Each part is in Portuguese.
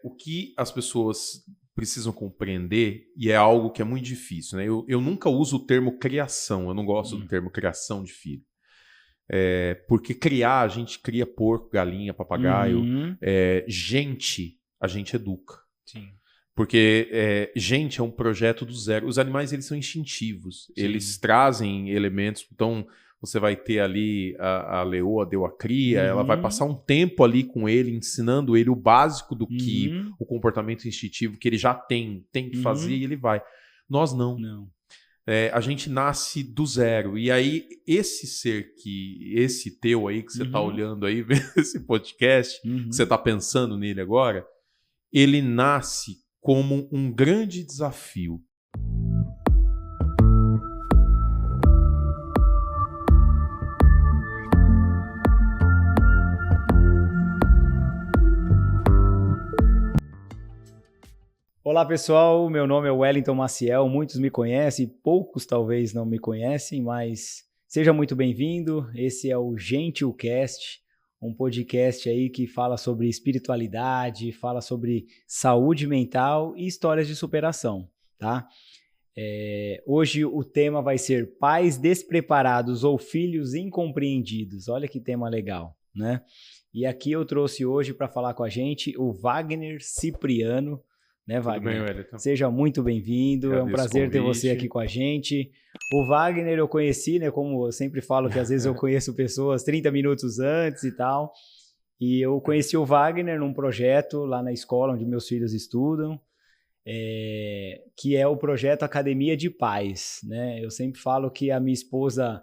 o que as pessoas precisam compreender, e é algo que é muito difícil, né? Eu nunca uso o termo criação, eu não gosto do termo criação de filho. Porque criar, a gente cria porco, galinha, papagaio. A gente educa. Sim. Porque gente é um projeto do zero. Os animais, eles são instintivos. Sim. Eles trazem elementos. Então, você vai ter ali a leoa deu a cria, ela vai passar um tempo ali com ele, ensinando ele o básico do que o comportamento instintivo que ele já tem que fazer, e ele vai. Nós não. A gente nasce do zero. E aí, esse teu aí que você tá olhando aí, vendo esse podcast, que você tá pensando nele agora, ele nasce como um grande desafio. Olá pessoal, meu nome é Wellington Maciel, muitos me conhecem, poucos talvez não me conhecem, mas seja muito bem-vindo. Esse é o Gentilcast, um podcast aí que fala sobre espiritualidade, fala sobre saúde mental e histórias de superação, tá? Hoje o tema vai ser pais despreparados ou filhos incompreendidos. Olha que tema legal, né? E aqui eu trouxe hoje para falar com a gente o Wagner Cipriano, né, Wagner? Tudo bem, Wellington? Seja muito bem-vindo, é um prazer ter você aqui com a gente. O Wagner eu conheci, né, como eu sempre falo que às vezes eu conheço pessoas 30 minutos antes e tal, e eu conheci o Wagner num projeto lá na escola onde meus filhos estudam, que é o projeto Academia de Pais, né? Eu sempre falo que a minha esposa,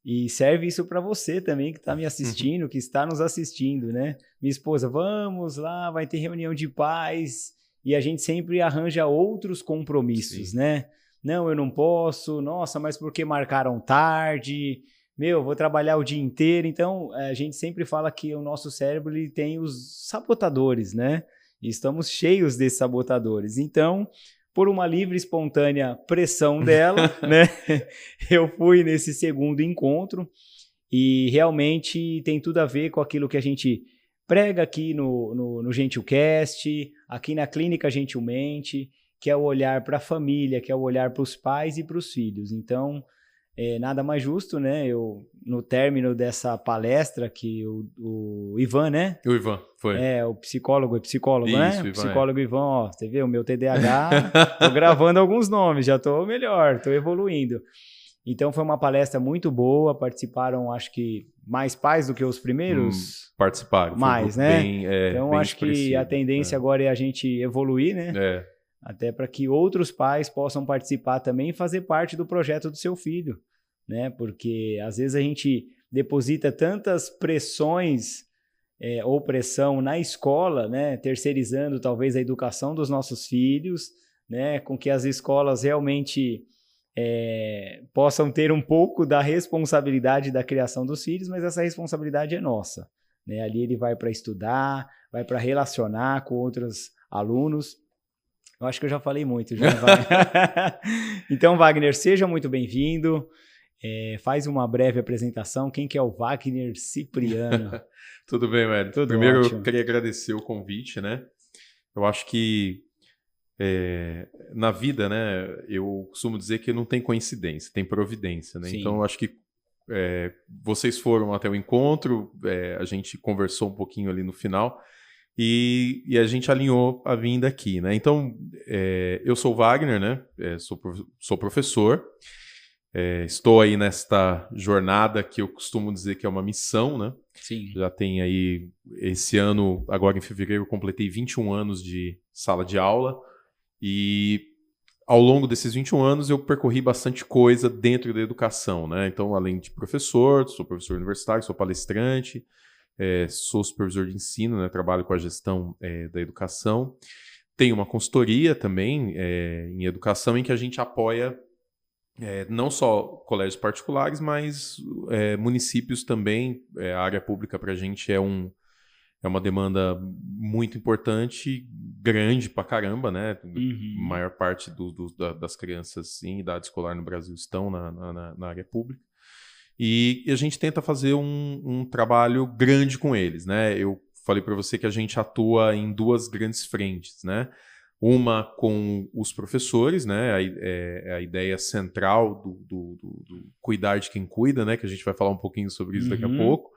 e serve isso para você também que está me assistindo, que está nos assistindo, né? Minha esposa, vamos lá, vai ter reunião de pais, e a gente sempre arranja outros compromissos, né? Não, eu não posso, nossa, mas por que marcaram tarde? Vou trabalhar o dia inteiro. Então, a gente sempre fala que o nosso cérebro ele tem os sabotadores, né? E estamos cheios desses sabotadores. Então, por uma livre e espontânea pressão dela, né? Eu fui nesse segundo encontro e realmente tem tudo a ver com aquilo que a gente prega aqui no Gentilcast, aqui na Clínica Gentilmente, que é o olhar para a família, que é o olhar para os pais e para os filhos. Então, nada mais justo, né? Eu, no término dessa palestra, que o Ivan, né? O Ivan, foi. O psicólogo, isso, né? Ivan, psicólogo Ivan, ó, você vê, o meu TDAH, tô gravando alguns nomes, já tô melhor, tô evoluindo. Então foi uma palestra muito boa, participaram acho que mais pais do que os primeiros. Participaram. Mais, né? Então bem acho que a tendência agora é a gente evoluir, né? Até para que outros pais possam participar também e fazer parte do projeto do seu filho, né? Porque às vezes a gente deposita tantas pressões ou pressão na escola, né? Terceirizando talvez a educação dos nossos filhos, né? Com que as escolas realmente possam ter um pouco da responsabilidade da criação dos filhos, mas essa responsabilidade é nossa, né? Ali ele vai para estudar, vai para relacionar com outros alunos. Eu acho que eu já falei muito, já, Wagner. Então, Wagner, seja muito bem-vindo. Faz uma breve apresentação. Quem que é o Wagner Cipriano? Tudo bem, velho. Primeiro, ótimo. Eu queria agradecer o convite, né? Eu acho que na vida, né, eu costumo dizer que não tem coincidência, tem providência, né? Sim. Então, eu acho que vocês foram até o encontro, a gente conversou um pouquinho ali no final e a gente alinhou a vinda aqui, né? Então, eu sou o Wagner, né? Sou professor, estou aí nesta jornada que eu costumo dizer que é uma missão, né? Sim. Já tem aí, esse ano, agora em fevereiro, eu completei 21 anos de sala de aula. E ao longo desses 21 anos eu percorri bastante coisa dentro da educação, né? Então, além de professor, sou professor universitário, sou palestrante, sou supervisor de ensino, né? Trabalho com a gestão da educação. Tenho uma consultoria também em educação em que a gente apoia não só colégios particulares, mas municípios também. A área pública para a gente é uma demanda muito importante, grande pra caramba, né? A maior parte das crianças em idade escolar no Brasil estão na área pública. E a gente tenta fazer um trabalho grande com eles, né? Eu falei para você que a gente atua em duas grandes frentes, né? Uma com os professores, né? A ideia central do cuidar de quem cuida, né? Que a gente vai falar um pouquinho sobre isso daqui a pouco.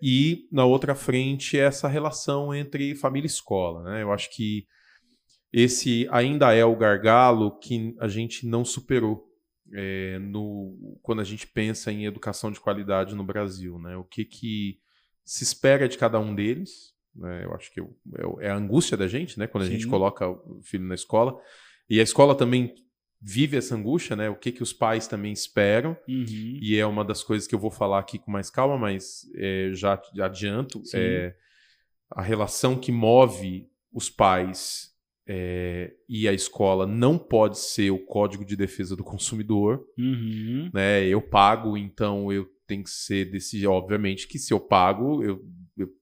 E na outra frente, essa relação entre família e escola, né? Eu acho que esse ainda é o gargalo que a gente não superou quando a gente pensa em educação de qualidade no Brasil, né? O que se espera de cada um deles, né? Eu acho que é a angústia da gente, né? Quando a gente coloca o filho na escola. E a escola também vive essa angústia, né? O que os pais também esperam. E é uma das coisas que eu vou falar aqui com mais calma, mas já adianto. A relação que move os pais e a escola não pode ser o Código de Defesa do Consumidor. Né? Eu pago, então eu tenho que ser obviamente que se eu pago, eu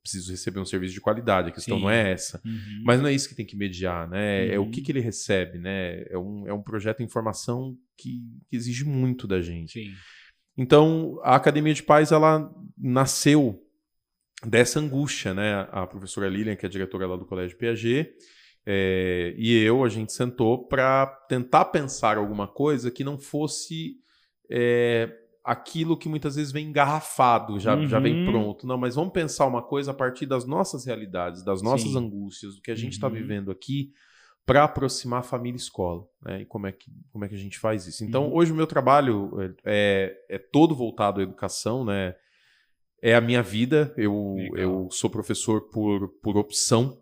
preciso receber um serviço de qualidade. A questão não é essa. Mas não é isso que tem que mediar, né? É o que ele recebe, né? É um projeto de informação que exige muito da gente. Então, a Academia de Pais, ela nasceu dessa angústia, né? A professora Lilian, que é a diretora lá do Colégio Piaget, e a gente sentou para tentar pensar alguma coisa que não fosse aquilo que muitas vezes vem engarrafado, já vem pronto. Não, mas vamos pensar uma coisa a partir das nossas realidades, das nossas angústias, do que a gente está vivendo aqui, para aproximar família e escola, né? E como é que a gente faz isso? Então, hoje o meu trabalho é todo voltado à educação, né? É a minha vida. Eu sou professor por opção,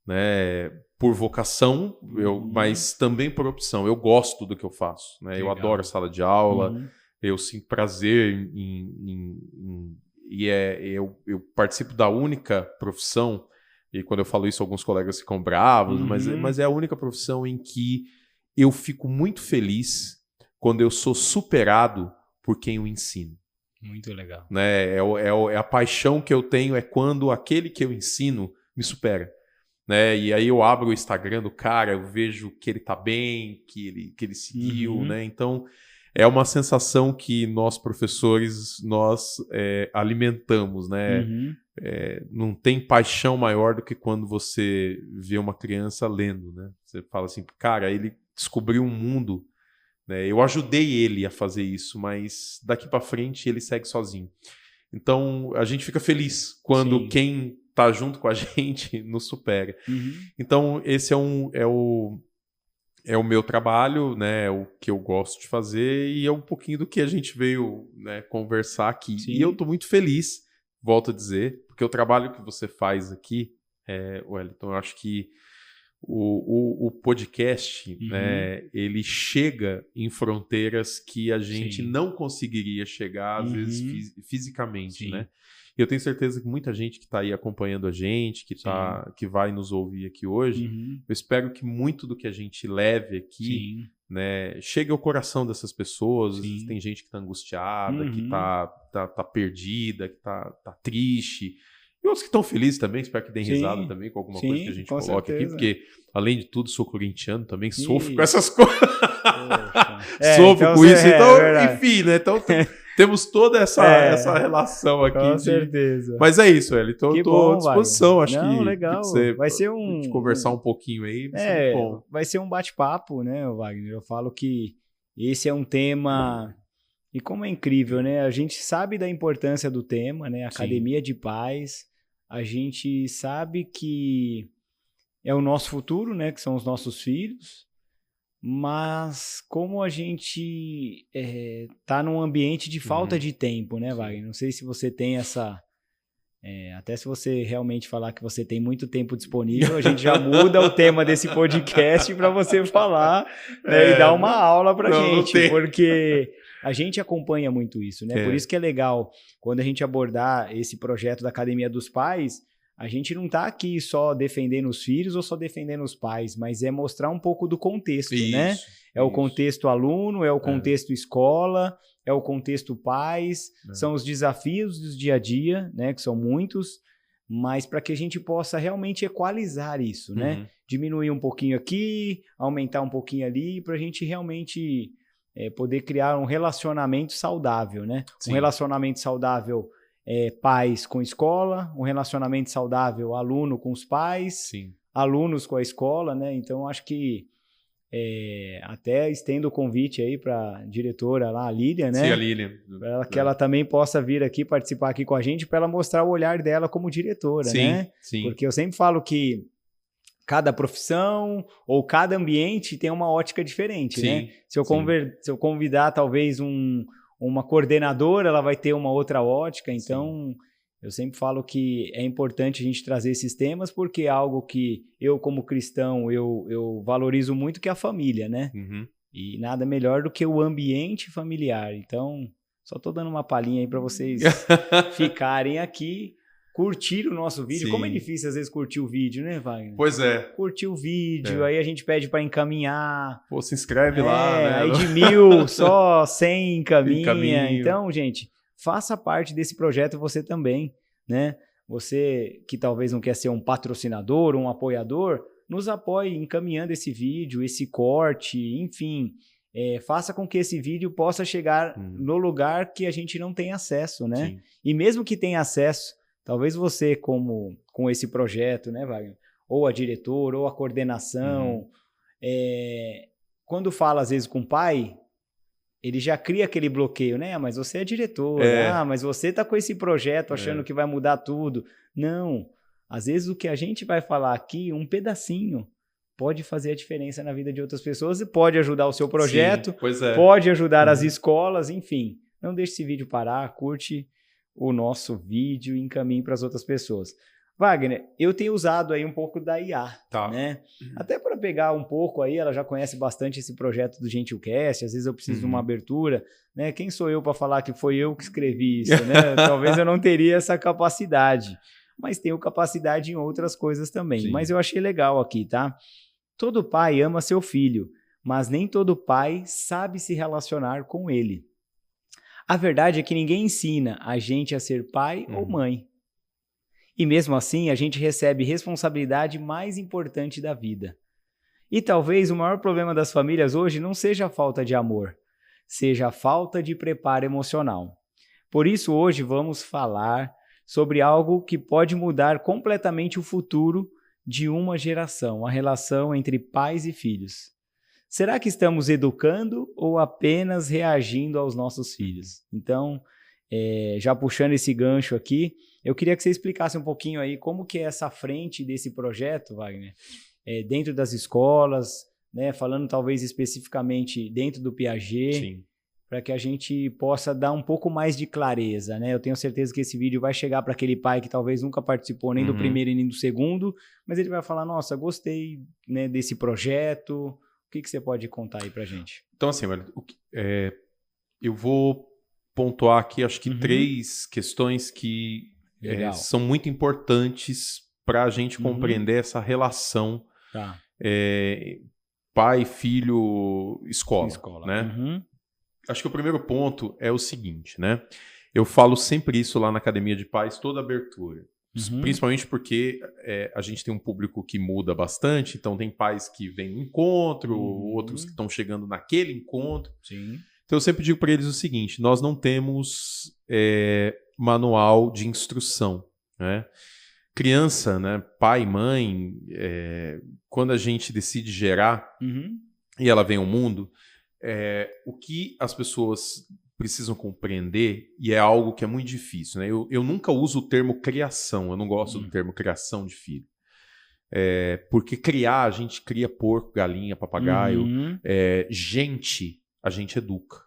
né? Por vocação, mas também por opção. Eu gosto do que eu faço, né? Eu adoro a sala de aula. Eu sinto prazer eu participo da única profissão, e quando eu falo isso alguns colegas ficam bravos, mas é a única profissão em que eu fico muito feliz quando eu sou superado por quem eu ensino. Muito legal. Né? A paixão que eu tenho é quando aquele que eu ensino me supera. Né? E aí eu abro o Instagram do cara, eu vejo que ele tá bem, que ele seguiu, né? Então é uma sensação que nós professores alimentamos, né? Não tem paixão maior do que quando você vê uma criança lendo, né? Você fala assim, cara, ele descobriu um mundo, né? Eu ajudei ele a fazer isso, mas daqui para frente ele segue sozinho. Então a gente fica feliz quando quem tá junto com a gente nos supera. Então esse é o meu trabalho, né? O que eu gosto de fazer, e é um pouquinho do que a gente veio, né, conversar aqui. E eu tô muito feliz, volto a dizer, porque o trabalho que você faz aqui, Wellington, eu acho que o podcast, né, ele chega em fronteiras que a gente não conseguiria chegar, às vezes, fisicamente, né? E eu tenho certeza que muita gente que está aí acompanhando a gente, que vai nos ouvir aqui hoje, eu espero que muito do que a gente leve aqui, né, chegue ao coração dessas pessoas. Às vezes tem gente que está angustiada, que tá perdida, que tá triste. E outros que estão felizes também, espero que deem risada também com alguma coisa que a gente coloque aqui, porque, além de tudo, sou corintiano também, sofro com essas coisas. Sofro então com isso. Então, enfim, né? Então, temos toda essa relação aqui. Com certeza. Mas é isso, Eli. Então, eu estou à disposição. Vai. Acho que legal. Você vai ser conversar um pouquinho aí. Bom. Vai ser um bate-papo, né, Wagner? Eu falo que esse é um tema... E como é incrível, né? A gente sabe da importância do tema, né? Academia de Pais. A gente sabe que é o nosso futuro, né? Que são os nossos filhos. Mas como a gente tá num ambiente de falta de tempo, né, Wagner? Não sei se você tem essa... até se você realmente falar que você tem muito tempo disponível, a gente já muda o tema desse podcast para você falar, né, e dar uma aula para gente, porque a gente acompanha muito isso, né? Por isso que é legal, quando a gente abordar esse projeto da Academia dos Pais, a gente não está aqui só defendendo os filhos ou só defendendo os pais, mas é mostrar um pouco do contexto, né? O contexto aluno, é o contexto escola, é o contexto pais, são os desafios do dia a dia, né? Que são muitos, mas para que a gente possa realmente equalizar isso, né? Diminuir um pouquinho aqui, aumentar um pouquinho ali, para a gente realmente poder criar um relacionamento saudável, né? Um relacionamento saudável pais com escola, um relacionamento saudável, aluno com os pais, Sim. alunos com a escola, né? Então, acho que até estendo o convite aí para a diretora lá, a Lília, né? Sim, a Lília. Que ela também possa vir aqui participar aqui com a gente, para ela mostrar o olhar dela como diretora, sim, né? Sim. Porque eu sempre falo que cada profissão ou cada ambiente tem uma ótica diferente, sim, né? Se eu convidar talvez uma coordenadora, ela vai ter uma outra ótica, então eu sempre falo que é importante a gente trazer esses temas, porque é algo que eu, como cristão, eu valorizo muito, que é a família, né? Uhum. E nada melhor do que o ambiente familiar. Então, só estou dando uma palhinha aí para vocês ficarem aqui, curtir o nosso vídeo. Sim. Como é difícil às vezes curtir o vídeo, né, Wagner? Pois é. Curtir o vídeo, aí a gente pede para encaminhar. Pô, se inscreve lá, né? Aí de 1.000, só 100 encaminha. Então, gente, faça parte desse projeto você também, né? Você que talvez não quer ser um patrocinador, um apoiador, nos apoie encaminhando esse vídeo, esse corte, enfim. Faça com que esse vídeo possa chegar no lugar que a gente não tem acesso, né? Sim. E mesmo que tenha acesso, talvez você, com esse projeto, né, Wagner? Ou a diretora, ou a coordenação, quando fala às vezes com o pai, ele já cria aquele bloqueio, né? Mas você é diretora, mas você tá com esse projeto achando que vai mudar tudo. Não, às vezes o que a gente vai falar aqui, um pedacinho, pode fazer a diferença na vida de outras pessoas e pode ajudar o seu projeto, pode ajudar as escolas, enfim. Não deixe esse vídeo parar, curte o nosso vídeo e encaminhe para as outras pessoas. Wagner, eu tenho usado aí um pouco da IA, né? Até para pegar um pouco aí, ela já conhece bastante esse projeto do Gentilcast, às vezes eu preciso de uma abertura, né? Quem sou eu para falar que foi eu que escrevi isso, né? Talvez eu não teria essa capacidade, mas tenho capacidade em outras coisas também. Sim. Mas eu achei legal aqui, tá? Todo pai ama seu filho, mas nem todo pai sabe se relacionar com ele. A verdade é que ninguém ensina a gente a ser pai ou mãe. E mesmo assim, a gente recebe responsabilidade mais importante da vida. E talvez o maior problema das famílias hoje não seja a falta de amor, seja a falta de preparo emocional. Por isso, hoje vamos falar sobre algo que pode mudar completamente o futuro de uma geração, a relação entre pais e filhos. Será que estamos educando ou apenas reagindo aos nossos filhos? Então, já puxando esse gancho aqui, eu queria que você explicasse um pouquinho aí como que é essa frente desse projeto, Wagner, dentro das escolas, né, falando talvez especificamente dentro do Piaget, para que a gente possa dar um pouco mais de clareza, né? Eu tenho certeza que esse vídeo vai chegar para aquele pai que talvez nunca participou nem do primeiro e nem do segundo, mas ele vai falar, nossa, gostei, né, desse projeto. O que você pode contar aí para a gente? Então, assim, eu vou pontuar aqui, acho que 3 questões que são muito importantes para a gente compreender essa relação pai, filho, escola. Né? Acho que o primeiro ponto é o seguinte, né? Eu falo sempre isso lá na Academia de Pais, toda abertura. Principalmente porque a gente tem um público que muda bastante, então tem pais que vêm no encontro, outros que estão chegando naquele encontro. Então eu sempre digo para eles o seguinte, nós não temos manual de instrução, né? Criança, né, pai, mãe, quando a gente decide gerar e ela vem ao mundo, o que as pessoas precisam compreender, e é algo que é muito difícil, né? Eu nunca uso o termo criação, eu não gosto do termo criação de filho. Porque criar, a gente cria porco, galinha, papagaio. A gente educa.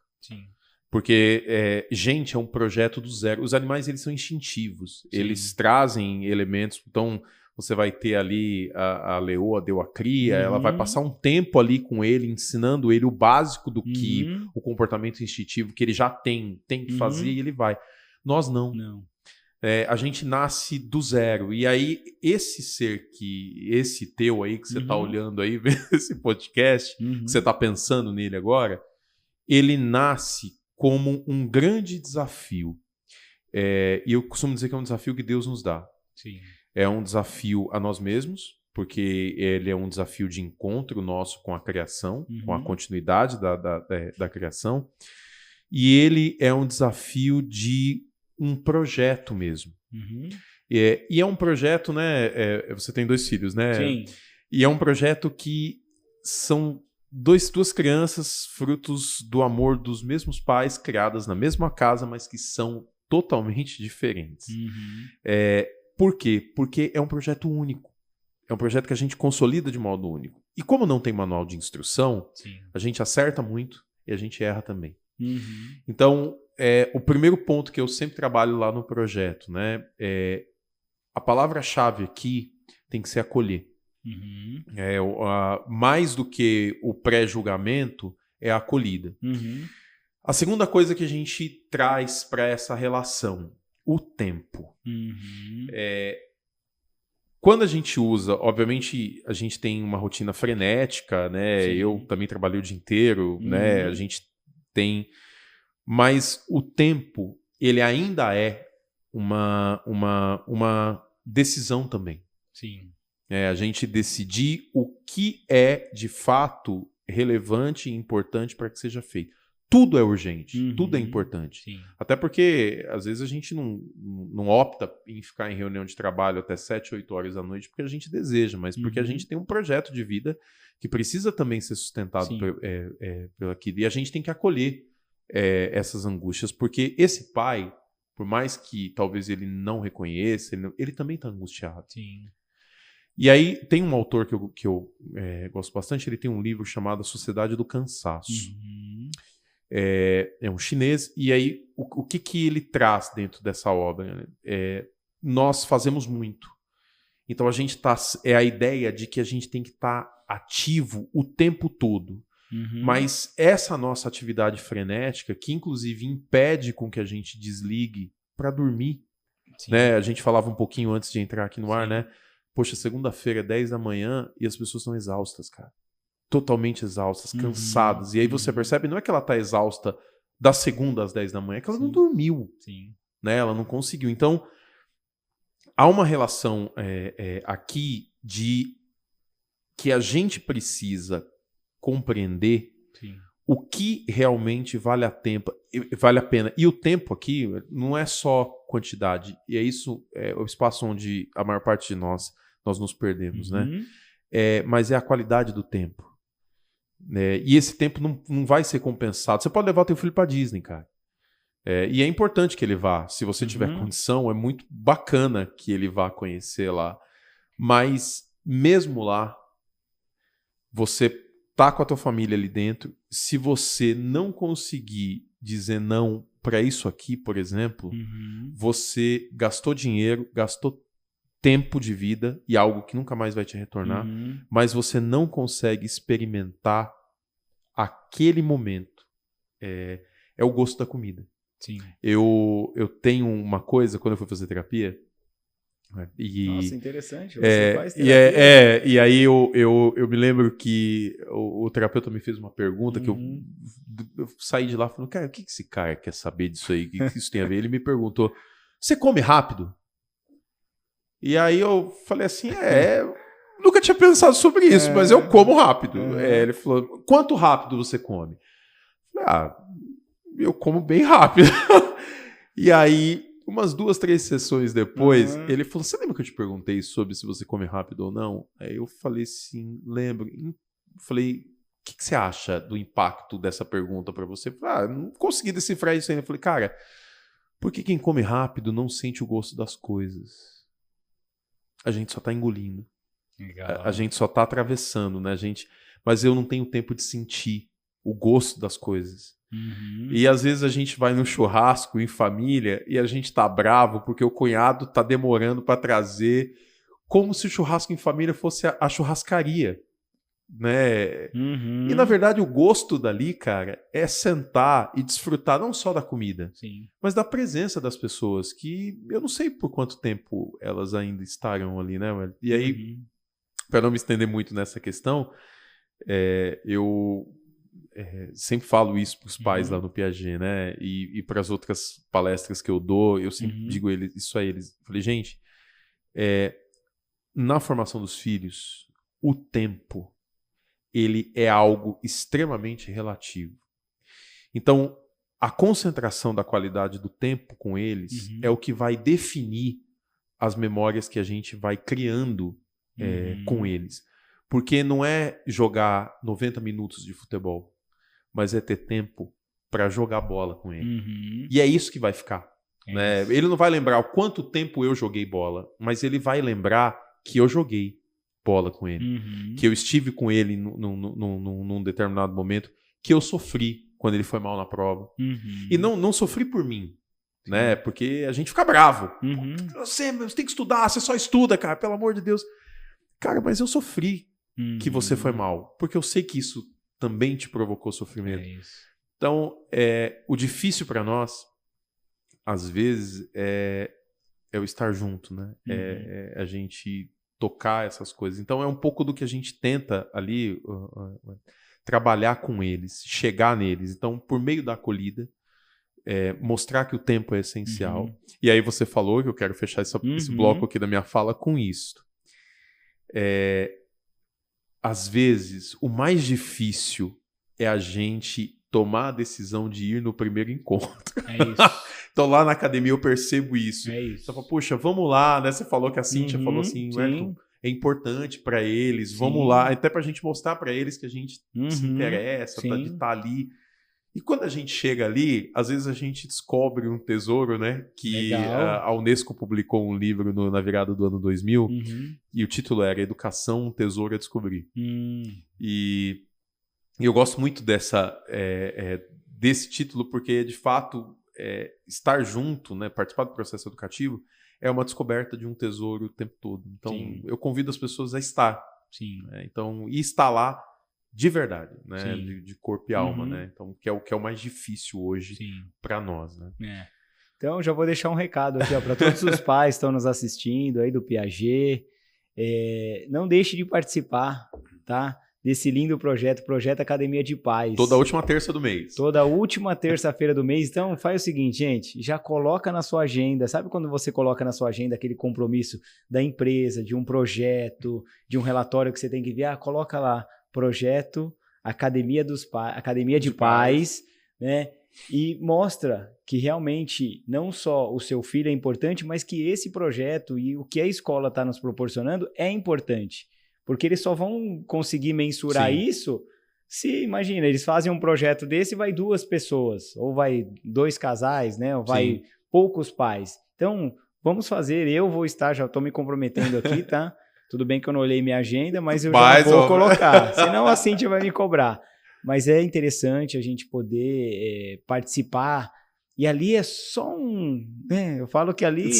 Porque gente é um projeto do zero. Os animais, eles são instintivos. Eles trazem elementos. Então, você vai ter ali a leoa deu a cria, ela vai passar um tempo ali com ele, ensinando ele o básico do que o comportamento instintivo que ele já tem que fazer e ele vai. Nós não. A gente nasce do zero. E aí, esse teu aí que você está olhando aí, esse podcast, que você está pensando nele agora, ele nasce como um grande desafio. E eu costumo dizer que é um desafio que Deus nos dá. É um desafio a nós mesmos, porque ele é um desafio de encontro nosso com a criação, com a continuidade da criação. E ele é um desafio de um projeto mesmo. E é um projeto, né? Você tem 2 filhos, né? Sim. E é um projeto que são duas crianças frutos do amor dos mesmos pais, criadas na mesma casa, mas que são totalmente diferentes. Por quê? Porque é um projeto único. É um projeto que a gente consolida de modo único. E como não tem manual de instrução, a gente acerta muito e a gente erra também. Então, o primeiro ponto que eu sempre trabalho lá no projeto, né? A palavra-chave aqui tem que ser acolher. Mais do que o pré-julgamento, é a acolhida. A segunda coisa que a gente traz para essa relação, o tempo. Quando a gente usa, obviamente, a gente tem uma rotina frenética, né? Sim. Eu também trabalhei o dia inteiro, né? A gente tem... Mas o tempo, ele ainda é uma decisão também. Sim. A gente decidir o que é, de fato, relevante e importante para que seja feito. Tudo é urgente, tudo é importante. Sim. Até porque, às vezes, a gente não opta em ficar em reunião de trabalho até 7, 8 horas da noite porque a gente deseja, mas porque a gente tem um projeto de vida que precisa também ser sustentado pelo aquilo. E a gente tem que acolher essas angústias, porque esse pai, por mais que talvez ele não reconheça, ele também está angustiado. Sim. E aí tem um autor que eu gosto bastante, ele tem um livro chamado A Sociedade do Cansaço. É um chinês, e aí o que ele traz dentro dessa obra? Nós fazemos muito. Então a gente é a ideia de que a gente tem que estar ativo o tempo todo. Mas essa nossa atividade frenética, que inclusive impede com que a gente desligue para dormir, né? A gente falava um pouquinho antes de entrar aqui no ar, né? Poxa, segunda-feira, 10 da manhã, e as pessoas estão exaustas, cara. Totalmente exaustas, cansadas. E aí você percebe, não é que ela está exausta da segunda às 10 da manhã, é que ela não dormiu. Né? Ela não conseguiu. Então, há uma relação aqui de que a gente precisa compreender o que realmente vale a pena. E o tempo aqui não é só quantidade. E é isso, o espaço onde a maior parte de nós nos perdemos, né? Mas é a qualidade do tempo. E esse tempo não vai ser compensado. Você pode levar o teu filho para Disney, cara. E é importante que ele vá. Se você tiver condição, é muito bacana que ele vá conhecer lá. Mas, mesmo lá, você tá com a tua família ali dentro. Se você não conseguir dizer não para isso aqui, por exemplo, você gastou dinheiro, gastou tempo de vida e algo que nunca mais vai te retornar, mas você não consegue experimentar aquele momento. É o gosto da comida. Sim. Eu tenho uma coisa, quando eu fui fazer terapia... Nossa, interessante. Você faz terapia. E aí eu me lembro que o terapeuta me fez uma pergunta que eu saí de lá falando, cara, o que esse cara quer saber disso aí? O que isso tem a ver? Ele me perguntou, você come rápido? E aí eu falei assim, nunca tinha pensado sobre isso, mas eu como rápido. Ele falou, quanto rápido você come? Eu falei, eu como bem rápido. E aí, umas 2, 3 sessões depois, ele falou, você lembra que eu te perguntei sobre se você come rápido ou não? Aí eu falei assim, lembro. Eu falei, o que você acha do impacto dessa pergunta pra você? Eu falei, não consegui decifrar isso ainda. Eu falei, cara, por que quem come rápido não sente o gosto das coisas? A gente só tá engolindo. A gente só tá atravessando, né? Mas eu não tenho tempo de sentir o gosto das coisas. E às vezes a gente vai no churrasco em família e a gente tá bravo porque o cunhado tá demorando para trazer, como se o churrasco em família fosse a churrascaria, né? E na verdade o gosto dali, cara, é sentar e desfrutar não só da comida, mas da presença das pessoas, que eu não sei por quanto tempo elas ainda estarão ali, né? E aí, para não me estender muito nessa questão, eu sempre falo isso para os pais lá no Piaget, né? E para as outras palestras que eu dou, eu sempre digo isso a eles. Falei, gente, na formação dos filhos, o tempo, ele é algo extremamente relativo. Então, a concentração da qualidade do tempo com eles é o que vai definir as memórias que a gente vai criando com eles. Porque não é jogar 90 minutos de futebol, mas é ter tempo para jogar bola com ele. E é isso que vai ficar. Né? Ele não vai lembrar o quanto tempo eu joguei bola, mas ele vai lembrar que eu joguei bola com ele. Que eu estive com ele num determinado momento, que eu sofri quando ele foi mal na prova. E não sofri por mim, né? Porque a gente fica bravo. Você tem que estudar, você só estuda, cara, pelo amor de Deus. Cara, mas eu sofri que você foi mal, porque eu sei que isso também te provocou sofrimento. Então, o difícil para nós, às vezes, é o estar junto, né? É a gente tocar essas coisas. Então, é um pouco do que a gente tenta ali trabalhar com eles, chegar neles. Então, por meio da acolhida, mostrar que o tempo é essencial. E aí você falou que eu quero fechar esse bloco aqui da minha fala com isso. Às vezes, o mais difícil é a gente tomar a decisão de ir no primeiro encontro. É isso. Então, lá na academia eu percebo isso. É isso. Você fala, poxa, vamos lá, né? Você falou que a Cíntia falou assim, é importante para eles, vamos lá, até para a gente mostrar para eles que a gente se interessa, de estar ali. E quando a gente chega ali, às vezes a gente descobre um tesouro, né? Que a Unesco publicou um livro na virada do ano 2000, e o título era Educação, um Tesouro a Descobrir. E eu gosto muito desse título, porque, de fato, estar junto, né, participar do processo educativo, é uma descoberta de um tesouro o tempo todo. Então, eu convido as pessoas a estar. Né? Então, e estar lá de verdade, né? De corpo e alma, né? Então, que é o mais difícil hoje para nós, né? Então, já vou deixar um recado aqui para todos os pais que estão nos assistindo aí do Piaget. Não deixe de participar, tá? Desse lindo Projeto Academia de Pais. Toda última terça do mês. Toda última terça-feira do mês. Então, faz o seguinte, gente, já coloca na sua agenda. Sabe quando você coloca na sua agenda aquele compromisso da empresa, de um projeto, de um relatório que você tem que enviar? Coloca lá, Projeto Academia de Pais, né? E mostra que realmente não só o seu filho é importante, mas que esse projeto e o que a escola está nos proporcionando é importante. Porque eles só vão conseguir mensurar isso se, imagina, eles fazem um projeto desse e vai 2 pessoas, ou vai 2 casais, né? Ou vai poucos pais. Então, vamos fazer, eu vou estar, já estou me comprometendo aqui, tá? Tudo bem que eu não olhei minha agenda, mas eu já vou colocar. Senão a Cíntia vai me cobrar. Mas é interessante a gente poder participar. E ali é só né? Eu falo que ali...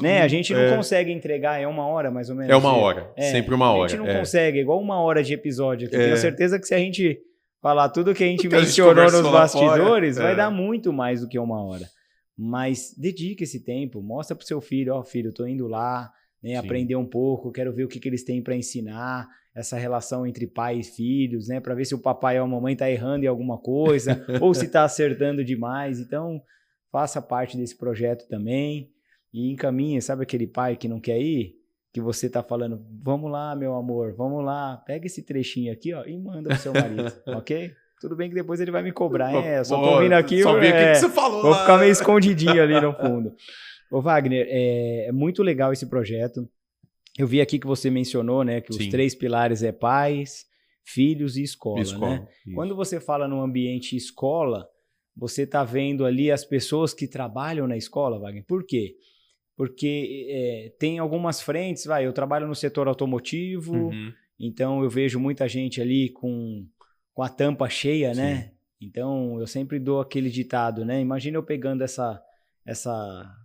né? A gente não consegue entregar, 1 hora mais ou menos. É 1 hora, sempre 1 hora. A gente não consegue, igual 1 hora de episódio aqui. Tenho certeza que se a gente falar tudo que a gente mencionou nos bastidores, vai dar muito mais do que 1 hora. Mas dedique esse tempo, mostra pro seu filho, filho, eu tô indo lá, né, aprender um pouco, quero ver o que eles têm para ensinar, essa relação entre pai e filhos, né, para ver se o papai ou a mamãe tá errando em alguma coisa, ou se tá acertando demais. Então, faça parte desse projeto também e encaminhe, sabe aquele pai que não quer ir? Que você tá falando, vamos lá, meu amor, vamos lá, pega esse trechinho aqui, e manda pro seu marido, ok? Tudo bem que depois ele vai me cobrar, eu só tô vindo aqui, só vi o que você falou vou ficar meio escondidinho ali no fundo. Ô Wagner, é muito legal esse projeto. Eu vi aqui que você mencionou, né, que os 3 pilares é pais, filhos e escola, né? Isso. Quando você fala no ambiente escola, você está vendo ali as pessoas que trabalham na escola, Wagner. Por quê? Porque tem algumas frentes, eu trabalho no setor automotivo, então eu vejo muita gente ali com a tampa cheia, né? Então eu sempre dou aquele ditado, né? Imagina eu pegando essa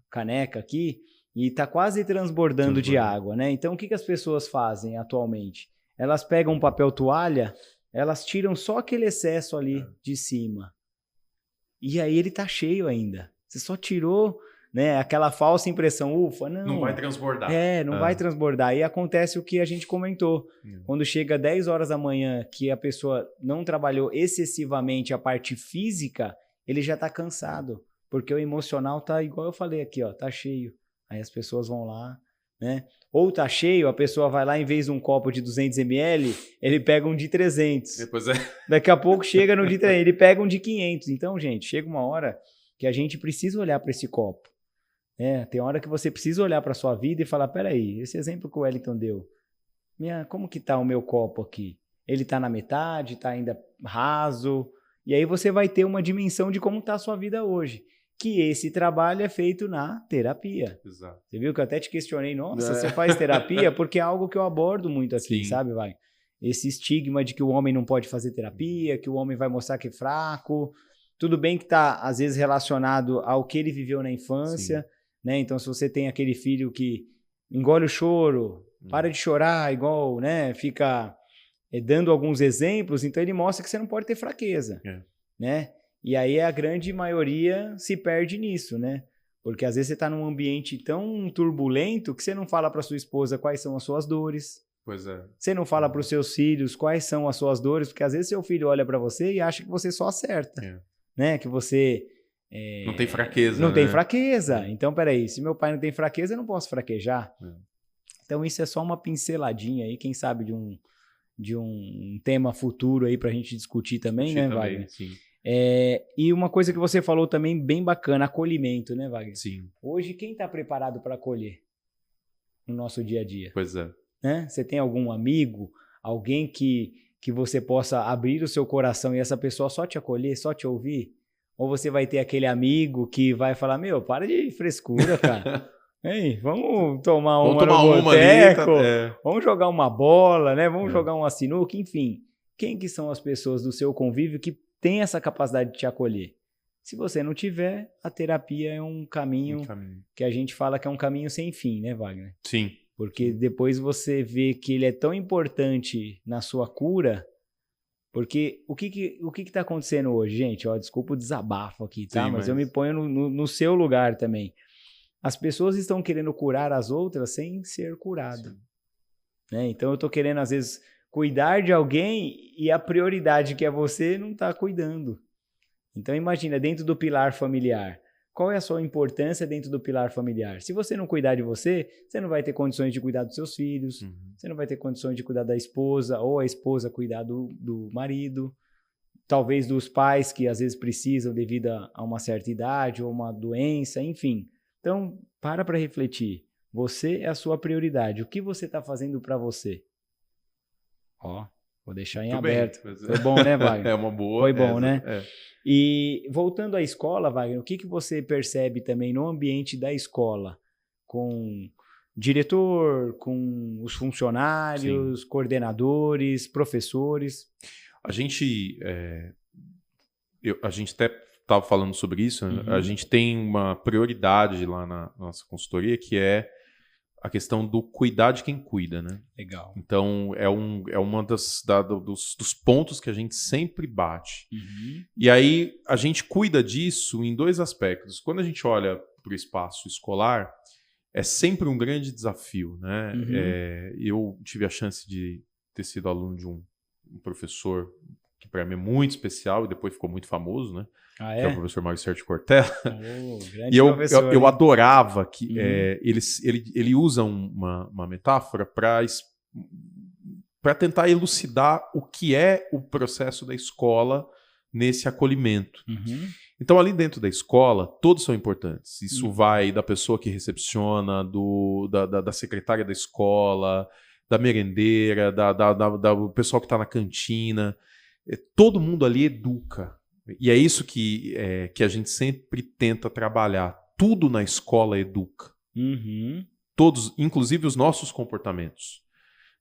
caneca aqui e está quase transbordando de água, né? Então, o que as pessoas fazem atualmente? Elas pegam um papel toalha, elas tiram só aquele excesso ali de cima. E aí ele está cheio ainda. Você só tirou, né, aquela falsa impressão, ufa, não vai transbordar. Não vai transbordar. E acontece o que a gente comentou. Quando chega 10 horas da manhã, que a pessoa não trabalhou excessivamente a parte física, ele já está cansado. Porque o emocional tá igual eu falei aqui, tá cheio. Aí as pessoas vão lá, né? Ou tá cheio, a pessoa vai lá, em vez de um copo de 200 ml, ele pega um de 300. Depois é. Daqui a pouco chega no de 300, ele pega um de 500. Então, gente, chega uma hora que a gente precisa olhar para esse copo. Tem hora que você precisa olhar para sua vida e falar, peraí, esse exemplo que o Wellington deu, como que tá o meu copo aqui? Ele tá na metade, tá ainda raso? E aí você vai ter uma dimensão de como tá a sua vida hoje. Que esse trabalho é feito na terapia. Exato. Você viu que eu até te questionei, nossa, você faz terapia? Porque é algo que eu abordo muito aqui, sim, sabe, vai? Esse estigma de que o homem não pode fazer terapia, que o homem vai mostrar que é fraco. Tudo bem que está, às vezes, relacionado ao que ele viveu na infância, né? Então, se você tem aquele filho que engole o choro, para de chorar, igual, né? Fica dando alguns exemplos, então ele mostra que você não pode ter fraqueza, né? E aí a grande maioria se perde nisso, né? Porque às vezes você está num ambiente tão turbulento que você não fala para sua esposa quais são as suas dores. Pois é. Você não fala para os seus filhos quais são as suas dores, porque às vezes seu filho olha para você e acha que você só acerta, né? Que você... não tem fraqueza, não tem fraqueza. Então, peraí, se meu pai não tem fraqueza, eu não posso fraquejar. Então, isso é só uma pinceladinha aí, quem sabe de um tema futuro aí para a gente discutir também, né, Wagner? Sim. E uma coisa que você falou também bem bacana, acolhimento, né, Wagner? Sim. Hoje, quem está preparado para acolher no nosso dia a dia? Pois é. Né? Você tem algum amigo, alguém que você possa abrir o seu coração e essa pessoa só te acolher, só te ouvir? Ou você vai ter aquele amigo que vai falar, para de frescura, cara. Ei, vamos tomar uma no boteco, vamos jogar uma bola, né? Vamos jogar uma sinuca, enfim. Quem que são as pessoas do seu convívio que tem essa capacidade de te acolher? Se você não tiver, a terapia é um caminho que a gente fala que é um caminho sem fim, né, Wagner? Sim. Porque depois você vê que ele é tão importante na sua cura, porque o que está acontecendo hoje, gente? Desculpa o desabafo aqui, tá? Sim, mas eu me ponho no seu lugar também. As pessoas estão querendo curar as outras sem ser curado. Né? Então eu estou querendo, às vezes, cuidar de alguém e a prioridade que é você não está cuidando. Então imagina, dentro do pilar familiar, qual é a sua importância dentro do pilar familiar? Se você não cuidar de você, você não vai ter condições de cuidar dos seus filhos, você não vai ter condições de cuidar da esposa, ou a esposa cuidar do marido, talvez dos pais que às vezes precisam devido a uma certa idade ou uma doença, enfim. Então, para refletir. Você é a sua prioridade. O que você está fazendo para você? Vou deixar em aberto. Foi bom, né, Wagner? É uma boa. Foi bom, né? E voltando à escola, Wagner, o que você percebe também no ambiente da escola? Com diretor, com os funcionários, coordenadores, professores? A gente até estava falando sobre isso, né? A gente tem uma prioridade lá na nossa consultoria, que é a questão do cuidar de quem cuida, né? Legal. Então, é uma dos pontos que a gente sempre bate. E aí, a gente cuida disso em dois aspectos. Quando a gente olha para o espaço escolar, é sempre um grande desafio, né? Eu tive a chance de ter sido aluno de um professor que para mim é muito especial e depois ficou muito famoso, né? Que é o professor Mauricio Cortella. E eu adorava que ele usa uma metáfora para tentar elucidar o que é o processo da escola nesse acolhimento. Então, ali dentro da escola, todos são importantes. Isso vai da pessoa que recepciona, da secretária da escola, da merendeira, do pessoal que está na cantina. Todo mundo ali educa. E é isso que a gente sempre tenta trabalhar. Tudo na escola educa. Todos, inclusive os nossos comportamentos.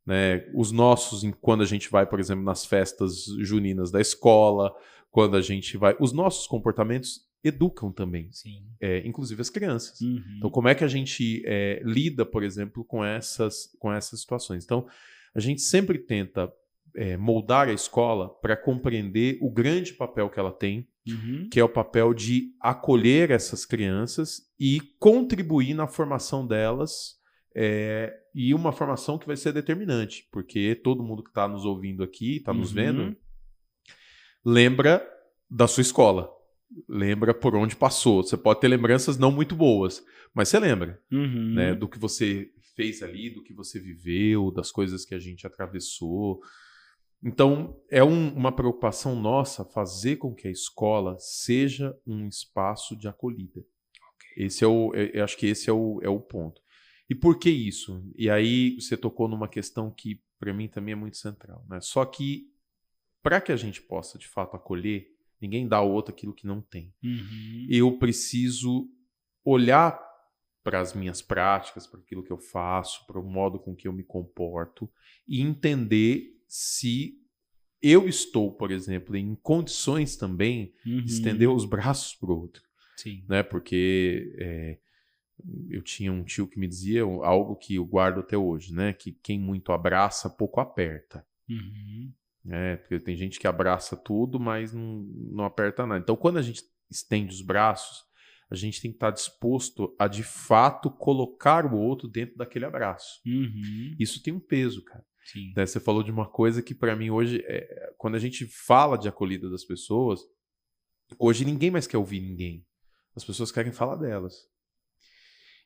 Né? Os nossos, quando a gente vai, por exemplo, nas festas juninas da escola, quando a gente vai... Os nossos comportamentos educam também. Sim. Inclusive as crianças. Então, como é que a gente lida, por exemplo, com essas situações? Então, a gente sempre tenta moldar a escola para compreender o grande papel que ela tem, que é o papel de acolher essas crianças e contribuir na formação delas, e uma formação que vai ser determinante, porque todo mundo que está nos ouvindo aqui, está nos vendo, lembra da sua escola, lembra por onde passou. Você pode ter lembranças não muito boas, mas você lembra, né, do que você fez ali, do que você viveu, das coisas que a gente atravessou. Então, é uma preocupação nossa fazer com que a escola seja um espaço de acolhida. Eu acho que esse é o ponto. E por que isso? E aí você tocou numa questão que, para mim, também é muito central, né? Só que, para que a gente possa, de fato, acolher, ninguém dá ao outro aquilo que não tem. Eu preciso olhar para as minhas práticas, para aquilo que eu faço, para o modo com que eu me comporto e entender se eu estou, por exemplo, em condições também de estender os braços para o outro. Sim. Né? Porque eu tinha um tio que me dizia algo que eu guardo até hoje, né? Que quem muito abraça, pouco aperta. Porque tem gente que abraça tudo, mas não aperta nada. Então, quando a gente estende os braços, a gente tem que estar disposto a, de fato, colocar o outro dentro daquele abraço. Isso tem um peso, cara. Sim. Você falou de uma coisa que, para mim, hoje, quando a gente fala de acolhida das pessoas, hoje ninguém mais quer ouvir ninguém. As pessoas querem falar delas.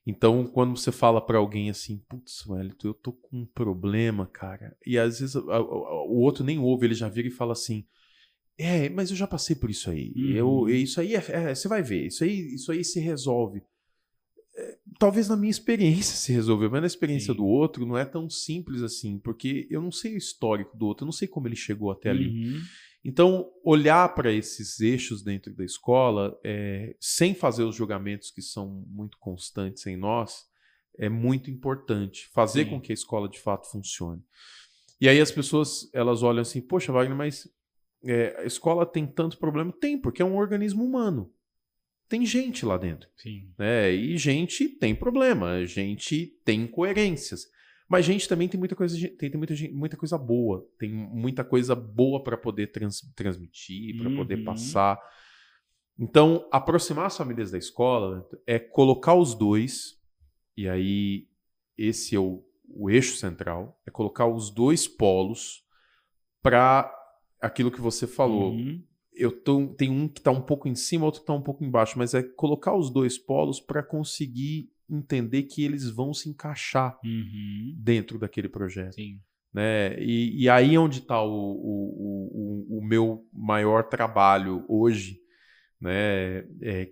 Então, quando você fala pra alguém assim, putz, Wellington, eu tô com um problema, cara. E às vezes o outro nem ouve, ele já vira e fala assim, mas eu já passei por isso aí. Isso aí, você vai ver, isso aí se resolve. Talvez na minha experiência se resolveu, mas na experiência do outro não é tão simples assim, porque eu não sei o histórico do outro, eu não sei como ele chegou até ali. Então, olhar para esses eixos dentro da escola, sem fazer os julgamentos que são muito constantes em nós, é muito importante. Fazer com que a escola, de fato, funcione. E aí as pessoas, elas olham assim, poxa, Wagner, mas a escola tem tanto problema? Tem, porque é um organismo humano. Tem gente lá dentro. Sim. Né? E gente tem problema, gente tem incoerências. Mas gente também tem muita coisa boa. Tem muita coisa boa para poder transmitir, para poder passar. Então, aproximar as famílias da escola é colocar os dois, e aí esse é o eixo central, é colocar os dois polos para aquilo que você falou. Tem um que está um pouco em cima, outro que está um pouco embaixo, mas é colocar os dois polos para conseguir entender que eles vão se encaixar dentro daquele projeto. Sim. Né? E aí é onde está o meu maior trabalho hoje, né?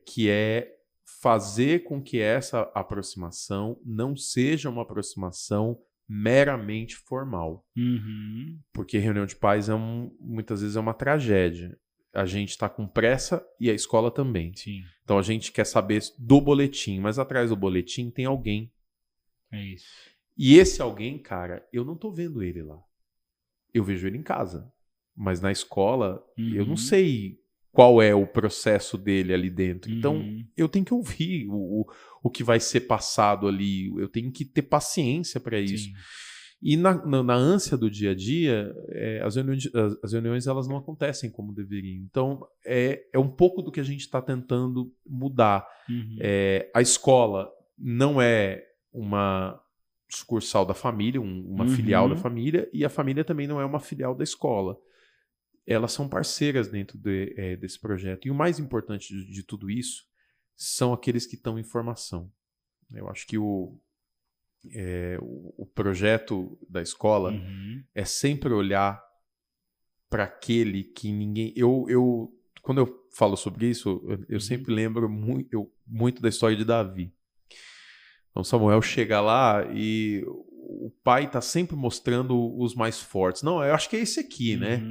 Que é fazer com que essa aproximação não seja uma aproximação meramente formal. Porque reunião de pais muitas vezes é uma tragédia. A gente está com pressa e a escola também. Sim. Então a gente quer saber do boletim, mas atrás do boletim tem alguém. É isso. E esse alguém, cara, eu não tô vendo ele lá. Eu vejo ele em casa. Mas na escola, eu não sei qual é o processo dele ali dentro. Então eu tenho que ouvir o que vai ser passado ali. Eu tenho que ter paciência para isso. Sim. E na ânsia do dia a dia, as reuniões elas não acontecem como deveriam. Então, é um pouco do que a gente está tentando mudar. A escola não é uma sucursal da família, uma filial da família, e a família também não é uma filial da escola. Elas são parceiras dentro desse projeto. E o mais importante de tudo isso são aqueles que estão em formação. Eu acho que o projeto da escola é sempre olhar para aquele que ninguém... Quando eu falo sobre isso, eu sempre lembro muito da história de Davi. Então Samuel chega lá e o pai está sempre mostrando os mais fortes. Não, eu acho que é esse aqui, né?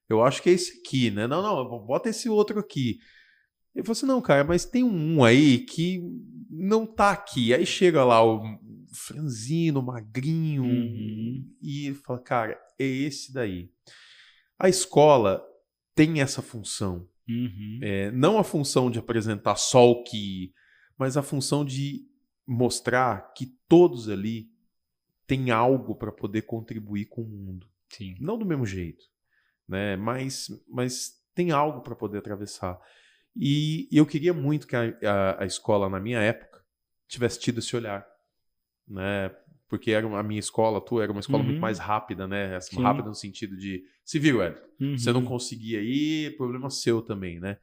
Eu acho que é esse aqui, né? Não, bota esse outro aqui. Ele falou assim, não, cara, mas tem um aí que não tá aqui. Aí chega lá o franzino, magrinho, e fala, cara, é esse daí. A escola tem essa função. Não a função de apresentar só o que... mas a função de mostrar que todos ali têm algo para poder contribuir com o mundo. Sim. Não do mesmo jeito, né? Mas tem algo para poder atravessar. E eu queria muito que a escola, na minha época, tivesse tido esse olhar, né? Porque a minha escola, era uma escola muito mais rápida, né? Rápida no sentido de... Se viu, Ed? Você não conseguia ir, problema seu também, né?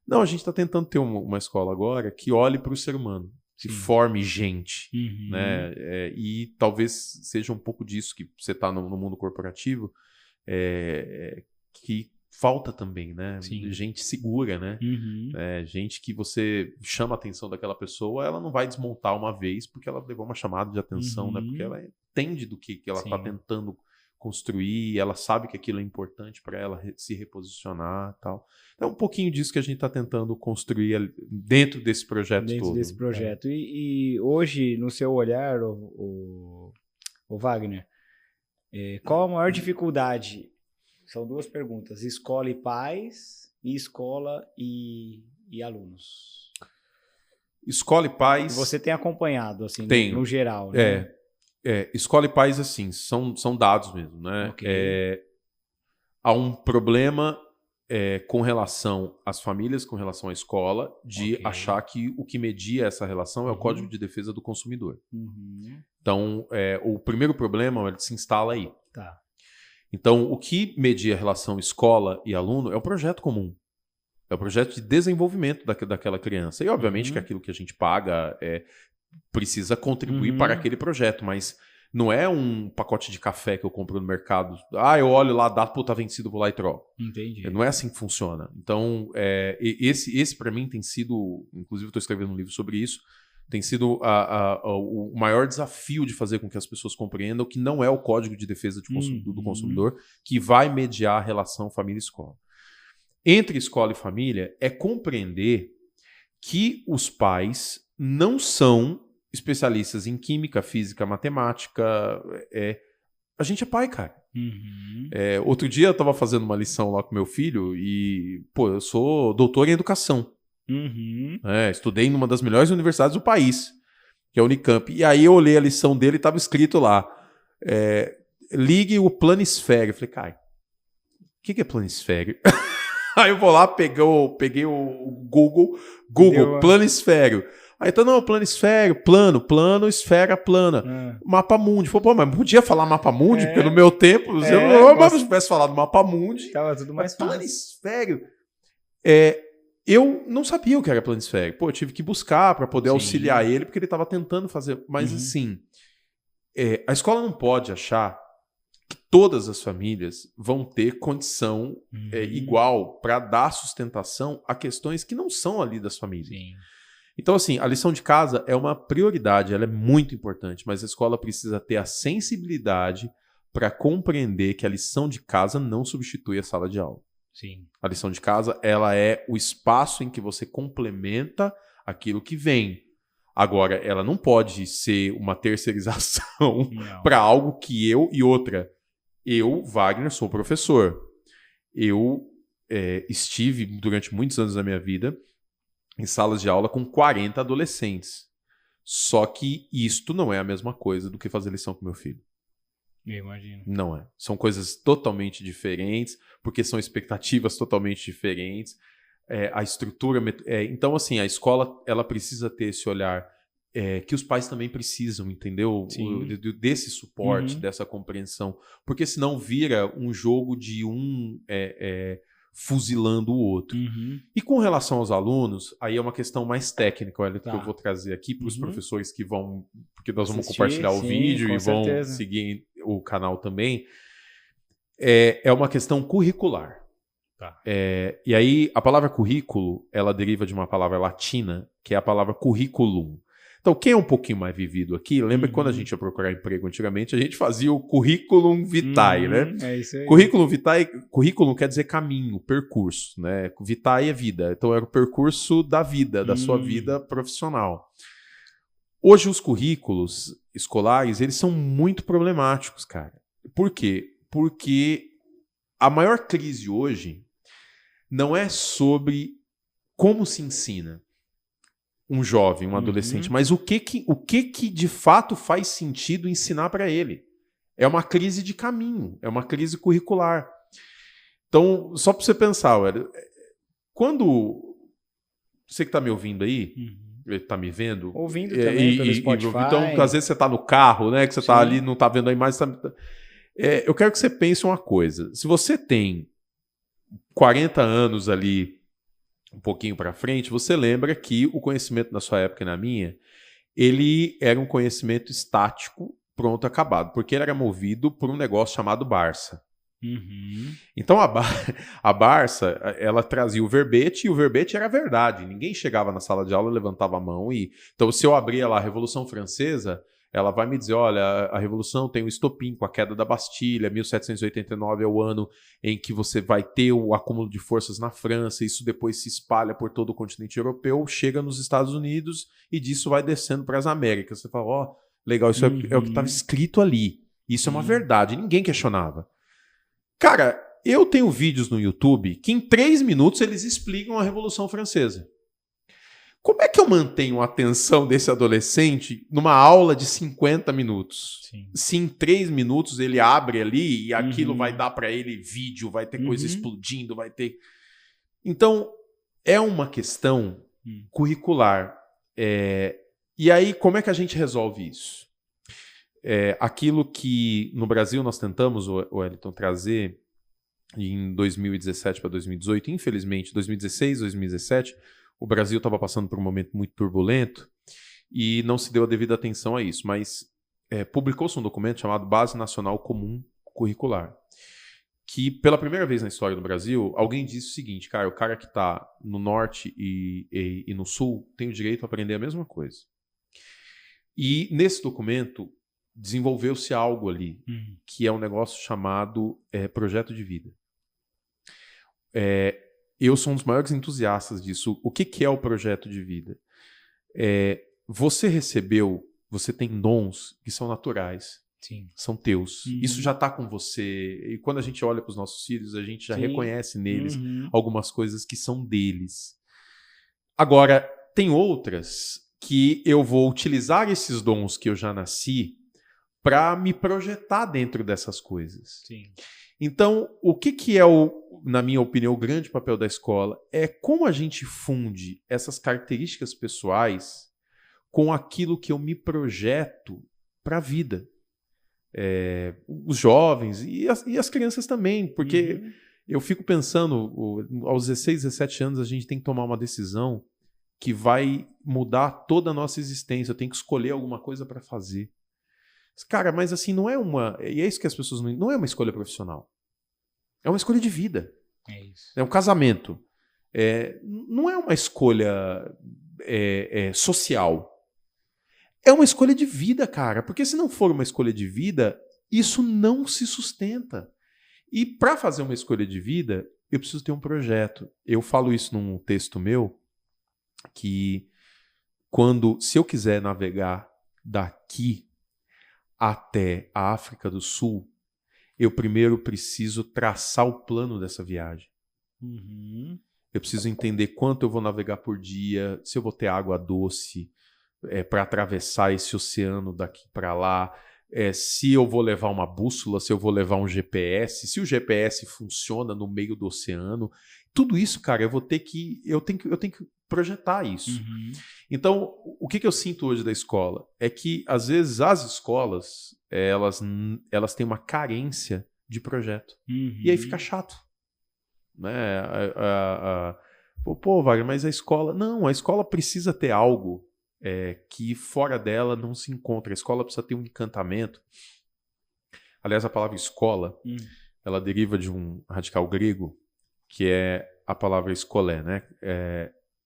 Não, a gente está tentando ter uma escola agora que olhe para o ser humano, que forme gente, né? E talvez seja um pouco disso que você está no mundo corporativo, que falta também, né? Sim. Gente segura, né? Gente que você chama a atenção daquela pessoa, ela não vai desmontar uma vez porque ela levou uma chamada de atenção, né? Porque ela entende do que ela está tentando construir, ela sabe que aquilo é importante para ela se reposicionar e tal. É um pouquinho disso que a gente está tentando construir dentro desse projeto todo. Dentro desse projeto. E hoje, no seu olhar, o Wagner, qual a maior dificuldade? São duas perguntas. Escola e pais, e escola e alunos. Escola e pais... Você tem acompanhado, assim, Tenho. No geral, né? Escola e pais, assim, são dados mesmo, né? Okay. Há um problema com relação às famílias, com relação à escola, de achar que o que media essa relação é o Código de Defesa do Consumidor. Então, o primeiro problema ele se instala aí. Tá. Então, o que media a relação escola e aluno é um projeto comum. É um projeto de desenvolvimento daquela criança. E, obviamente, que aquilo que a gente paga precisa contribuir para aquele projeto, mas não é um pacote de café que eu compro no mercado. Eu olho lá, dá, tá vencido, vou lá e troco. Entendi. Não é assim que funciona. Então, esse para mim tem sido, inclusive estou escrevendo um livro sobre isso, tem sido o maior desafio de fazer com que as pessoas compreendam que não é o Código de Defesa do Consumidor que vai mediar a relação família-escola. Entre escola e família é compreender que os pais não são especialistas em química, física, matemática. A gente é pai, cara. Outro dia eu estava fazendo uma lição lá com meu filho e, eu sou doutor em educação. Estudei numa das melhores universidades do país, que é a Unicamp. E aí eu olhei a lição dele e estava escrito lá, ligue o planisfério. Eu falei, cara, o que é planisfério? Aí eu vou lá, peguei o Google, planisfério. Aí então, não, planisfério, plano, esfera plana. Mapa mundi. Falei, mas podia falar mapa mundi, porque no meu tempo, se eu tivesse falado mapa mundi, tava tudo mais fácil. Planisfério. Eu não sabia o que era planisfério. Eu tive que buscar para poder auxiliar ele, porque ele estava tentando fazer. Mas assim, a escola não pode achar que todas as famílias vão ter condição igual para dar sustentação a questões que não são ali das famílias. Sim. Então, assim, a lição de casa é uma prioridade, ela é muito importante, mas a escola precisa ter a sensibilidade para compreender que a lição de casa não substitui a sala de aula. Sim. A lição de casa, ela é o espaço em que você complementa aquilo que vem. Agora, ela não pode ser uma terceirização para algo que eu... E outra, eu, Wagner, sou professor. Eu estive durante muitos anos da minha vida em salas de aula com 40 adolescentes. Só que isto não é a mesma coisa do que fazer lição com meu filho. Eu imagino. Não é. São coisas totalmente diferentes, porque são expectativas totalmente diferentes. A estrutura... então, assim, a escola ela precisa ter esse olhar que os pais também precisam, entendeu? Desse suporte, dessa compreensão. Porque senão vira um jogo de fuzilando o outro. E com relação aos alunos, aí é uma questão mais técnica, que eu vou trazer aqui para os professores que vão... Porque nós vamos compartilhar o vídeo e vão seguir o canal também. É uma questão curricular. Tá. E aí, a palavra currículo, ela deriva de uma palavra latina, que é a palavra curriculum. Então, quem é um pouquinho mais vivido aqui, lembra que quando a gente ia procurar emprego antigamente, a gente fazia o curriculum vitae, né? É isso aí. Currículum quer dizer caminho, percurso, né? Vitae é vida. Então, era o percurso da vida, da sua vida profissional. Hoje, os currículos escolares, eles são muito problemáticos, cara. Por quê? Porque a maior crise hoje não é sobre como se ensina um jovem, um adolescente, mas o que de fato faz sentido ensinar para ele. É uma crise de caminho, é uma crise curricular. Então, só para você pensar, quando você que está me ouvindo aí, está me vendo... Ouvindo também pelo Spotify. Então, às vezes você está no carro, né, que você está ali, não está vendo a imagem... eu quero que você pense uma coisa. Se você tem 40 anos ali, um pouquinho para frente, você lembra que o conhecimento na sua época e na minha, ele era um conhecimento estático, pronto, acabado, porque ele era movido por um negócio chamado Barça. Uhum. Então a Barça, ela trazia o verbete, e o verbete era verdade. Ninguém chegava na sala de aula, levantava a mão e... Então, se eu abria lá a Revolução Francesa, ela vai me dizer, olha, a Revolução tem o estopim com a queda da Bastilha, 1789 é o ano em que você vai ter o acúmulo de forças na França, isso depois se espalha por todo o continente europeu, chega nos Estados Unidos e disso vai descendo para as Américas. Você fala, ó, legal, isso é o que estava escrito ali. Isso é uma verdade, ninguém questionava. Cara, eu tenho vídeos no YouTube que em 3 minutos eles explicam a Revolução Francesa. Como é que eu mantenho a atenção desse adolescente numa aula de 50 minutos? Sim. Se em 3 minutos ele abre ali e aquilo vai dar para ele vídeo, vai ter coisa explodindo, vai ter... Então, é uma questão curricular. E aí, como é que a gente resolve isso? Aquilo que no Brasil nós tentamos, Wellington, trazer em 2017 para 2018, infelizmente, 2016, 2017, o Brasil estava passando por um momento muito turbulento e não se deu a devida atenção a isso, mas publicou-se um documento chamado Base Nacional Comum Curricular, que pela primeira vez na história do Brasil, alguém disse o seguinte, cara, o cara que está no norte e no sul tem o direito a aprender a mesma coisa. E nesse documento desenvolveu-se algo ali, que é um negócio chamado projeto de vida. Eu sou um dos maiores entusiastas disso. O que é o projeto de vida? Você tem dons que são naturais. Sim. São teus. Isso já está com você. E quando a gente olha para os nossos filhos, a gente já reconhece neles algumas coisas que são deles. Agora, tem outras que eu vou utilizar esses dons que eu já nasci para me projetar dentro dessas coisas. Sim. Então, o que é, na minha opinião, o grande papel da escola? É como a gente funde essas características pessoais com aquilo que eu me projeto para a vida. Os jovens e as crianças também, porque eu fico pensando, aos 16, 17 anos, a gente tem que tomar uma decisão que vai mudar toda a nossa existência. Eu tenho que escolher alguma coisa para fazer. Cara, mas assim, não é uma... E é isso que as pessoas não é uma escolha profissional. É uma escolha de vida. É isso. É um casamento. Não é uma escolha social. É uma escolha de vida, cara. Porque se não for uma escolha de vida, isso não se sustenta. E para fazer uma escolha de vida, eu preciso ter um projeto. Eu falo isso num texto meu, que se eu quiser navegar daqui até a África do Sul, eu primeiro preciso traçar o plano dessa viagem. Eu preciso entender quanto eu vou navegar por dia, se eu vou ter água doce para atravessar esse oceano daqui para lá, se eu vou levar uma bússola, se eu vou levar um GPS, se o GPS funciona no meio do oceano. Tudo isso, cara, eu tenho que projetar isso. Então, o que eu sinto hoje da escola é que, às vezes, as escolas, elas têm uma carência de projeto. E aí fica chato. Né? Pô, Wagner, mas a escola... Não, a escola precisa ter algo que fora dela não se encontra. A escola precisa ter um encantamento. Aliás, a palavra escola, ela deriva de um radical grego, que é a palavra escolé, né?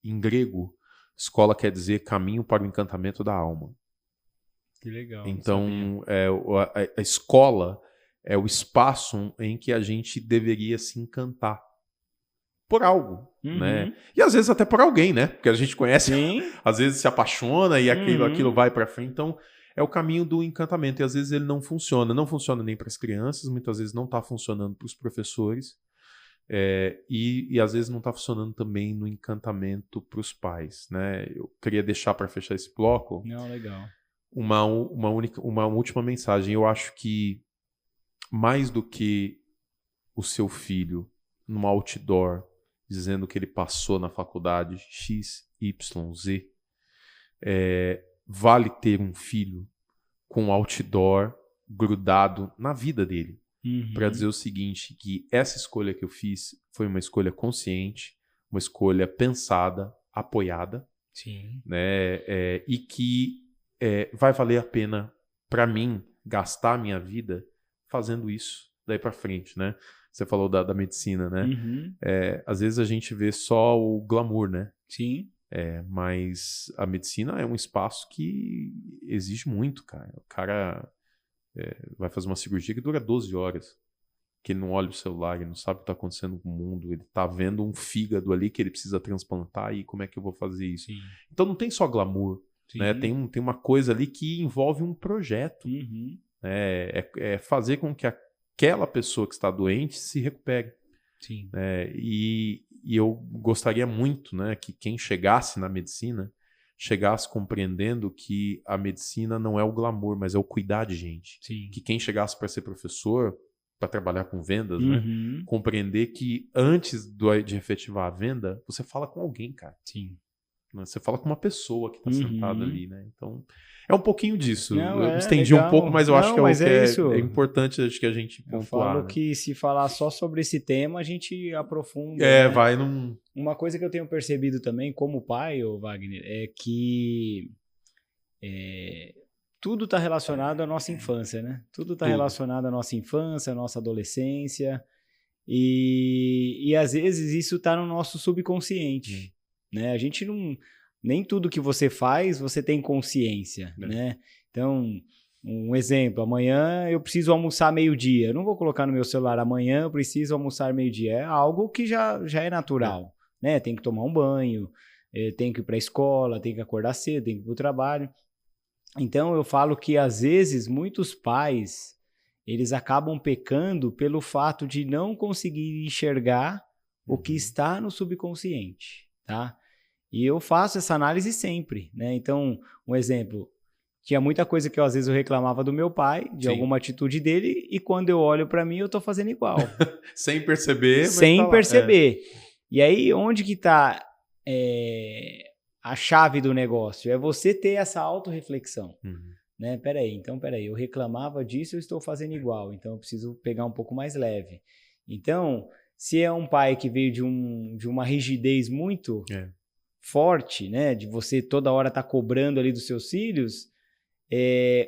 Em grego, escola quer dizer caminho para o encantamento da alma. Que legal. Então, a escola é o espaço em que a gente deveria se encantar por algo, né? E às vezes até por alguém, né? Porque a gente conhece, às vezes se apaixona e aquilo vai para frente. Então, é o caminho do encantamento. E às vezes ele não funciona. Não funciona nem para as crianças, muitas vezes não está funcionando para os professores. E às vezes não está funcionando também no encantamento para os pais, né? Eu queria deixar para fechar esse bloco legal. uma última mensagem. Eu acho que mais do que o seu filho num outdoor dizendo que ele passou na faculdade X, Y, Z, vale ter um filho com um outdoor grudado na vida dele. Para dizer o seguinte, que essa escolha que eu fiz foi uma escolha consciente, uma escolha pensada, apoiada, Sim. né? E que vai valer a pena para mim gastar a minha vida fazendo isso daí para frente, né? Você falou da medicina, né? Uhum. Às vezes a gente vê só o glamour, né? Sim. Mas a medicina é um espaço que exige muito, cara. O cara vai fazer uma cirurgia que dura 12 horas. Que ele não olha o celular, ele não sabe o que está acontecendo com o mundo, ele está vendo um fígado ali que ele precisa transplantar e como é que eu vou fazer isso? Sim. Então não tem só glamour, né? Tem uma coisa ali que envolve um projeto. Uhum. É fazer com que aquela pessoa que está doente se recupere. Sim. E eu gostaria muito, né, que quem chegasse na medicina chegasse compreendendo que a medicina não é o glamour, mas é o cuidar de gente. Sim. Que quem chegasse para ser professor, para trabalhar com vendas, Uhum. né? Compreender que antes de efetivar a venda, você fala com alguém, cara. Sim. Você fala com uma pessoa que está Uhum. sentada ali, né? Então, é um pouquinho disso. Não, eu estendi legal. um pouco, mas eu acho que isso. É importante acho que a gente pontuar. Eu falo, né? que se falar só sobre esse tema, a gente aprofunda. Né? Vai num... Uma coisa que eu tenho percebido também, como pai, Wagner, é que tudo está relacionado à nossa infância, né? Tudo está relacionado à nossa infância, à nossa adolescência. E às vezes isso está no nosso subconsciente. Né? A gente não... Nem tudo que você faz, você tem consciência. Né? Então, um exemplo. Amanhã eu preciso almoçar meio-dia. Eu não vou colocar no meu celular, amanhã eu preciso almoçar meio-dia. É algo que já é natural. Né? Tem que tomar um banho, tem que ir para a escola, tem que acordar cedo, tem que ir para o trabalho. Então, eu falo que, às vezes, muitos pais, eles acabam pecando pelo fato de não conseguir enxergar o que está no subconsciente, tá? E eu faço essa análise sempre, né? Então, um exemplo, tinha muita coisa que às vezes eu reclamava do meu pai, de alguma atitude dele, e quando eu olho para mim, eu tô fazendo igual. Sem perceber. Sem perceber. E aí, onde que tá... a chave do negócio é você ter essa autorreflexão, né? Peraí, eu reclamava disso, eu estou fazendo igual, então eu preciso pegar um pouco mais leve. Então, se é um pai que veio de uma rigidez muito forte, né? De você toda hora estar cobrando ali dos seus filhos,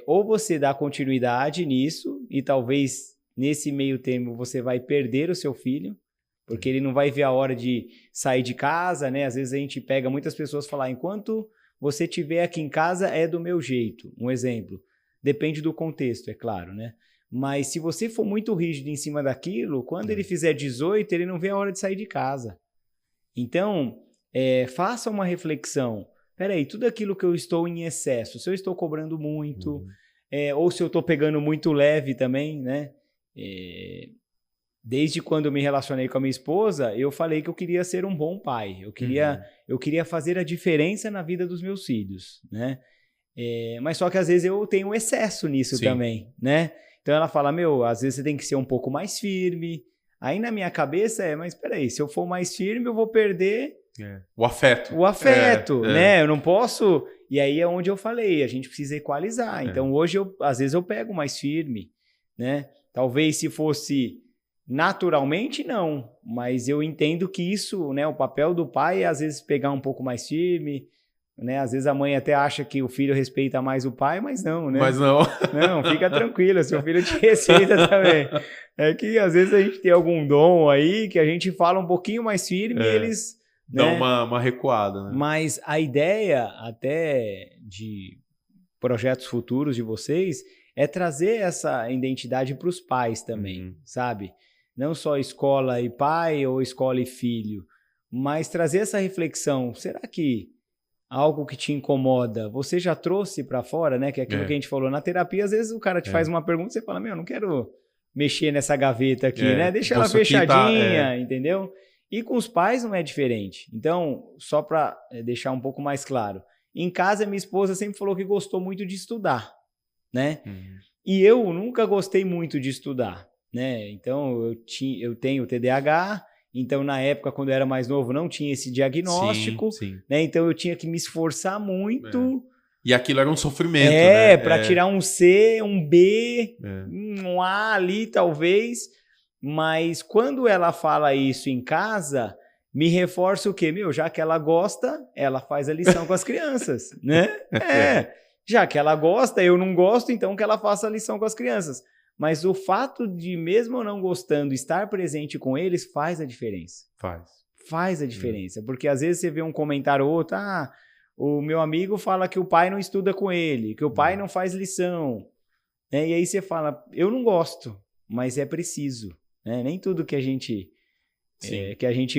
ou você dá continuidade nisso e talvez nesse meio termo você vai perder o seu filho, porque ele não vai ver a hora de sair de casa, né? Às vezes a gente pega muitas pessoas falar, enquanto você estiver aqui em casa é do meu jeito. Um exemplo. Depende do contexto, é claro, né? Mas se você for muito rígido em cima daquilo, quando ele fizer 18, ele não vê a hora de sair de casa. Então, faça uma reflexão. Peraí, tudo aquilo que eu estou em excesso, se eu estou cobrando muito, ou se eu estou pegando muito leve também, né? Desde quando eu me relacionei com a minha esposa, eu falei que eu queria ser um bom pai. Eu queria fazer a diferença na vida dos meus filhos, né? Mas só que às vezes eu tenho um excesso nisso também, né? Então ela fala, às vezes você tem que ser um pouco mais firme. Aí na minha cabeça mas peraí, se eu for mais firme eu vou perder... O afeto. O afeto, né? Eu não posso... E aí é onde eu falei, a gente precisa equalizar. Então hoje, às vezes eu pego mais firme, né? Talvez se fosse... Naturalmente, não, mas eu entendo que isso, né, o papel do pai é às vezes pegar um pouco mais firme, né, às vezes a mãe até acha que o filho respeita mais o pai, mas não, né? Mas não. Não, fica tranquilo, seu filho te respeita também. É que às vezes a gente tem algum dom aí que a gente fala um pouquinho mais firme e eles... Dão uma recuada, né? Mas a ideia até de projetos futuros de vocês é trazer essa identidade para os pais também, sabe? Não só escola e pai ou escola e filho, mas trazer essa reflexão. Será que algo que te incomoda, você já trouxe para fora, né? Que é aquilo que a gente falou na terapia. Às vezes o cara te faz uma pergunta e você fala, não quero mexer nessa gaveta aqui, né? Deixa ela fechadinha, entendeu? E com os pais não é diferente. Então, só para deixar um pouco mais claro, em casa minha esposa sempre falou que gostou muito de estudar, né? E eu nunca gostei muito de estudar. Né? Então, eu tenho TDAH, então na época, quando eu era mais novo, não tinha esse diagnóstico, né? Então eu tinha que me esforçar muito. E aquilo era um sofrimento, né? Para tirar um C, um B, um A ali, talvez. Mas quando ela fala isso em casa, me reforça o quê? Já que ela gosta, ela faz a lição com as crianças, né? Já que ela gosta, eu não gosto, então que ela faça a lição com as crianças. Mas o fato de, mesmo não gostando, estar presente com eles faz a diferença. Faz a diferença. Porque às vezes você vê um comentário ou outro, o meu amigo fala que o pai não estuda com ele, que o pai não faz lição. Né? E aí você fala, eu não gosto, mas é preciso. Né? Nem tudo que a gente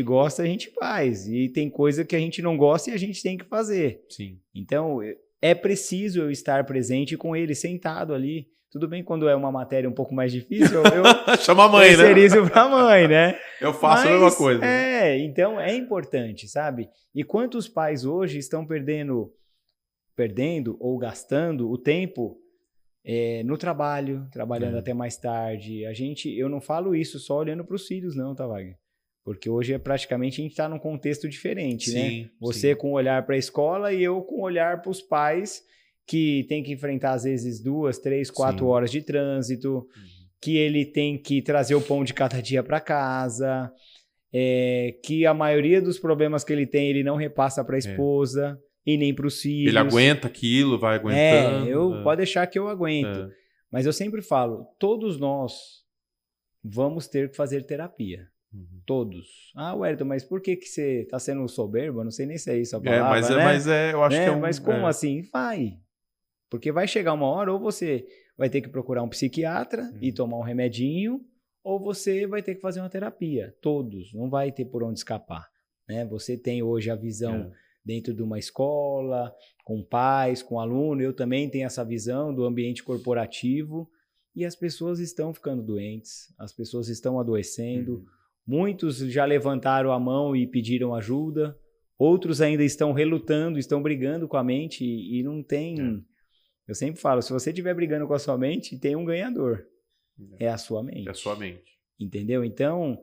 gosta, a gente faz. E tem coisa que a gente não gosta e a gente tem que fazer. Sim. Então, é preciso eu estar presente com ele, sentado ali. Tudo bem quando é uma matéria um pouco mais difícil, eu chama a mãe, terceirizo pra mãe, né? Eu faço a mesma coisa. Então é importante, sabe? E quantos pais hoje estão perdendo ou gastando o tempo no trabalho, trabalhando até mais tarde. Eu não falo isso só olhando para os filhos, não, tá, Wagner? Porque hoje praticamente a gente está num contexto diferente, né? Você com o olhar para a escola e eu com o olhar para os pais que tem que enfrentar às vezes 2, 3, 4 horas de trânsito, que ele tem que trazer o pão de cada dia para casa, que a maioria dos problemas que ele tem ele não repassa para a esposa e nem para os filhos. Ele aguenta aquilo, vai aguentando. Pode deixar que eu aguento. Mas eu sempre falo, todos nós vamos ter que fazer terapia. Todos. Wellington, mas por que você está sendo soberbo? Eu não sei nem se é isso a palavra, mas eu acho que é um... Mas como assim? Vai. Porque vai chegar uma hora, ou você vai ter que procurar um psiquiatra e tomar um remedinho, ou você vai ter que fazer uma terapia. Todos. Não vai ter por onde escapar. Né? Você tem hoje a visão dentro de uma escola, com pais, com aluno. Eu também tenho essa visão do ambiente corporativo. E as pessoas estão ficando doentes. As pessoas estão adoecendo. Muitos já levantaram a mão e pediram ajuda. Outros ainda estão relutando, estão brigando com a mente e não tem... Eu sempre falo, se você estiver brigando com a sua mente, tem um ganhador. É a sua mente. É a sua mente. Entendeu? Então,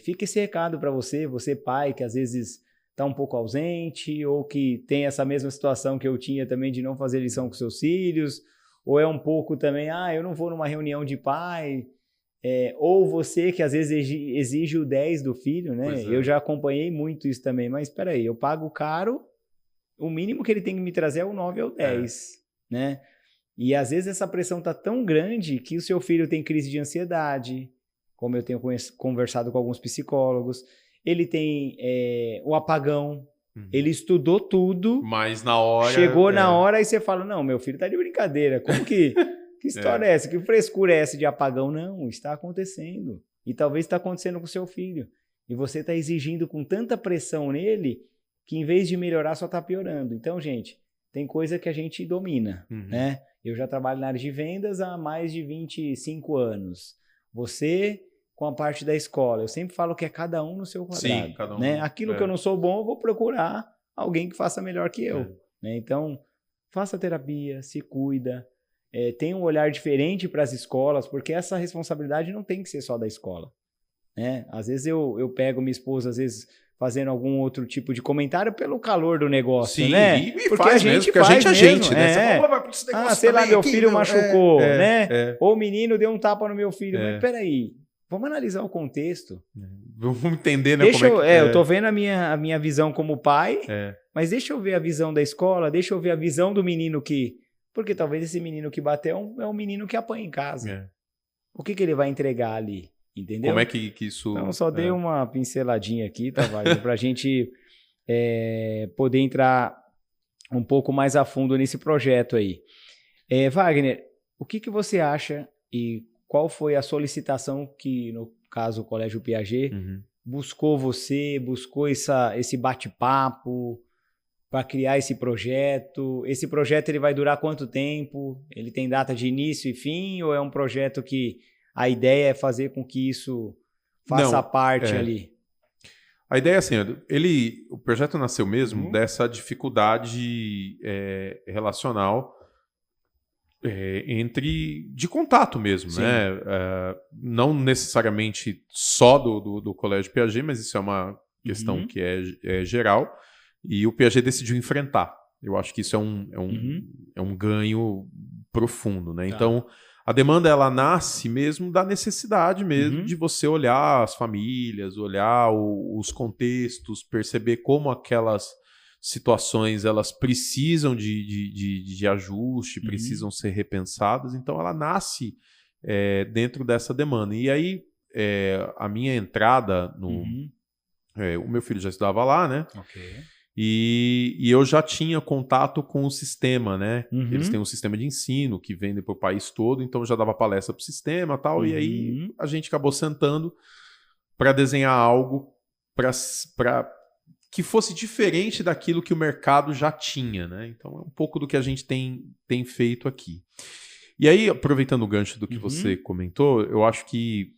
fica esse recado para você pai, que às vezes está um pouco ausente, ou que tem essa mesma situação que eu tinha também de não fazer lição com seus filhos, ou é um pouco também, eu não vou numa reunião de pai, ou você que às vezes exige o 10 do filho, né? Eu já acompanhei muito isso também, mas espera aí, eu pago caro, o mínimo que ele tem que me trazer é o 9 ou 10. Né? E às vezes essa pressão está tão grande que o seu filho tem crise de ansiedade, como eu tenho conversado com alguns psicólogos, ele tem o apagão, ele estudou tudo, mas na hora... Chegou na hora e você fala, não, meu filho está de brincadeira, como que história é essa? Que frescura é essa de apagão? Não, está acontecendo. E talvez está acontecendo com o seu filho. E você está exigindo com tanta pressão nele que em vez de melhorar só está piorando. Então, gente... Tem coisa que a gente domina, né? Eu já trabalho na área de vendas há mais de 25 anos. Você, com a parte da escola, eu sempre falo que é cada um no seu quadrado. Sim, cada um. Né? Aquilo que eu não sou bom, eu vou procurar alguém que faça melhor que eu. Né? Então, faça terapia, se cuida, tenha um olhar diferente para as escolas, porque essa responsabilidade não tem que ser só da escola. Né? Às vezes eu pego minha esposa, às vezes... fazendo algum outro tipo de comentário pelo calor do negócio, né? E porque a gente faz mesmo, gente, né? Você fala, vai esse negócio sei lá, meu filho machucou, né? Ou o menino deu um tapa no meu filho. Mas peraí, vamos analisar o contexto. Vamos entender, né? Eu tô vendo a minha visão como pai, mas deixa eu ver a visão da escola, deixa eu ver a visão do menino que... Porque talvez esse menino que bateu é um menino que apanha em casa. O que ele vai entregar ali? Entendeu? Como é que isso... Então, só dei uma pinceladinha aqui, tá, Wagner? Para a gente poder entrar um pouco mais a fundo nesse projeto aí. Wagner, o que você acha e qual foi a solicitação que, no caso, o Colégio Piaget buscou esse bate-papo para criar esse projeto? Esse projeto ele vai durar quanto tempo? Ele tem data de início e fim ou é um projeto que... A ideia é fazer com que isso faça parte ali. A ideia é assim, o projeto nasceu mesmo dessa dificuldade relacional de contato mesmo, né? Não necessariamente só do Colégio Piaget, mas isso é uma questão que é geral, e o Piaget decidiu enfrentar. Eu acho que isso é um ganho profundo, né? Então, a demanda, ela nasce mesmo da necessidade mesmo de você olhar as famílias, olhar os contextos, perceber como aquelas situações elas precisam de ajuste, precisam ser repensadas, então ela nasce dentro dessa demanda. E aí, a minha entrada no... o meu filho já estudava lá, né? E eu já tinha contato com o sistema, né? Eles têm um sistema de ensino que vende para o país todo, então eu já dava palestra para o sistema e tal, e aí a gente acabou sentando para desenhar algo para que fosse diferente daquilo que o mercado já tinha, né? Então é um pouco do que a gente tem feito aqui. E aí, aproveitando o gancho do que você comentou, eu acho que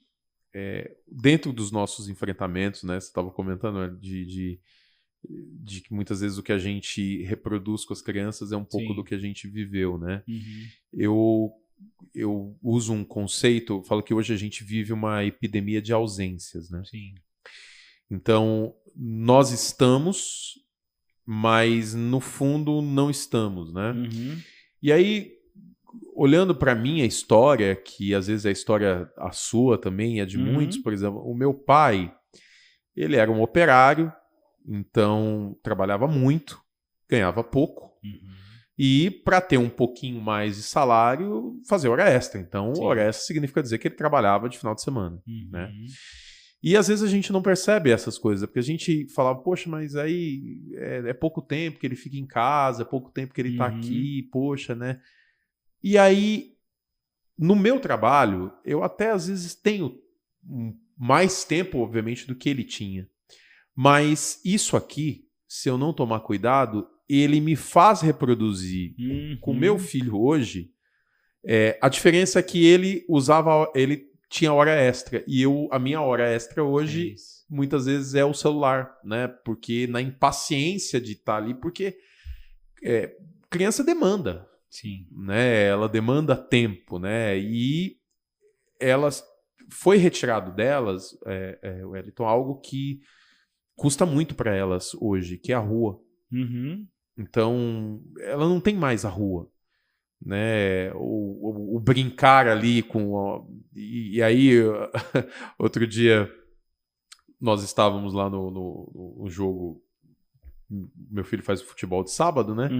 dentro dos nossos enfrentamentos, né? Você estava comentando, né, de que muitas vezes o que a gente reproduz com as crianças é um pouco do que a gente viveu, né? Eu uso um conceito, falo que hoje a gente vive uma epidemia de ausências, né? Então, nós estamos, mas no fundo não estamos, né? E aí, olhando para a minha história, que às vezes é a história a sua também, é de muitos, por exemplo, o meu pai, ele era um operário, então trabalhava muito, ganhava pouco, e para ter um pouquinho mais de salário, fazer hora extra. Então, hora extra significa dizer que ele trabalhava de final de semana, né? E às vezes a gente não percebe essas coisas, porque a gente fala, poxa, mas aí é pouco tempo que ele fica em casa, é pouco tempo que ele está aqui, poxa, né? E aí, no meu trabalho, eu até às vezes tenho mais tempo, obviamente, do que ele tinha. Mas isso aqui, se eu não tomar cuidado, ele me faz reproduzir com o meu filho hoje. A diferença é que ele tinha hora extra. E a minha hora extra hoje, muitas vezes, é o celular, né? Porque na impaciência de estar ali, porque criança demanda. Né? Ela demanda tempo, né? E foi retirado delas, Wellington, algo que custa muito para elas hoje, que é a rua. Então, ela não tem mais a rua, né? O brincar ali com... E aí, outro dia, nós estávamos lá no jogo... Meu filho faz futebol de sábado, né?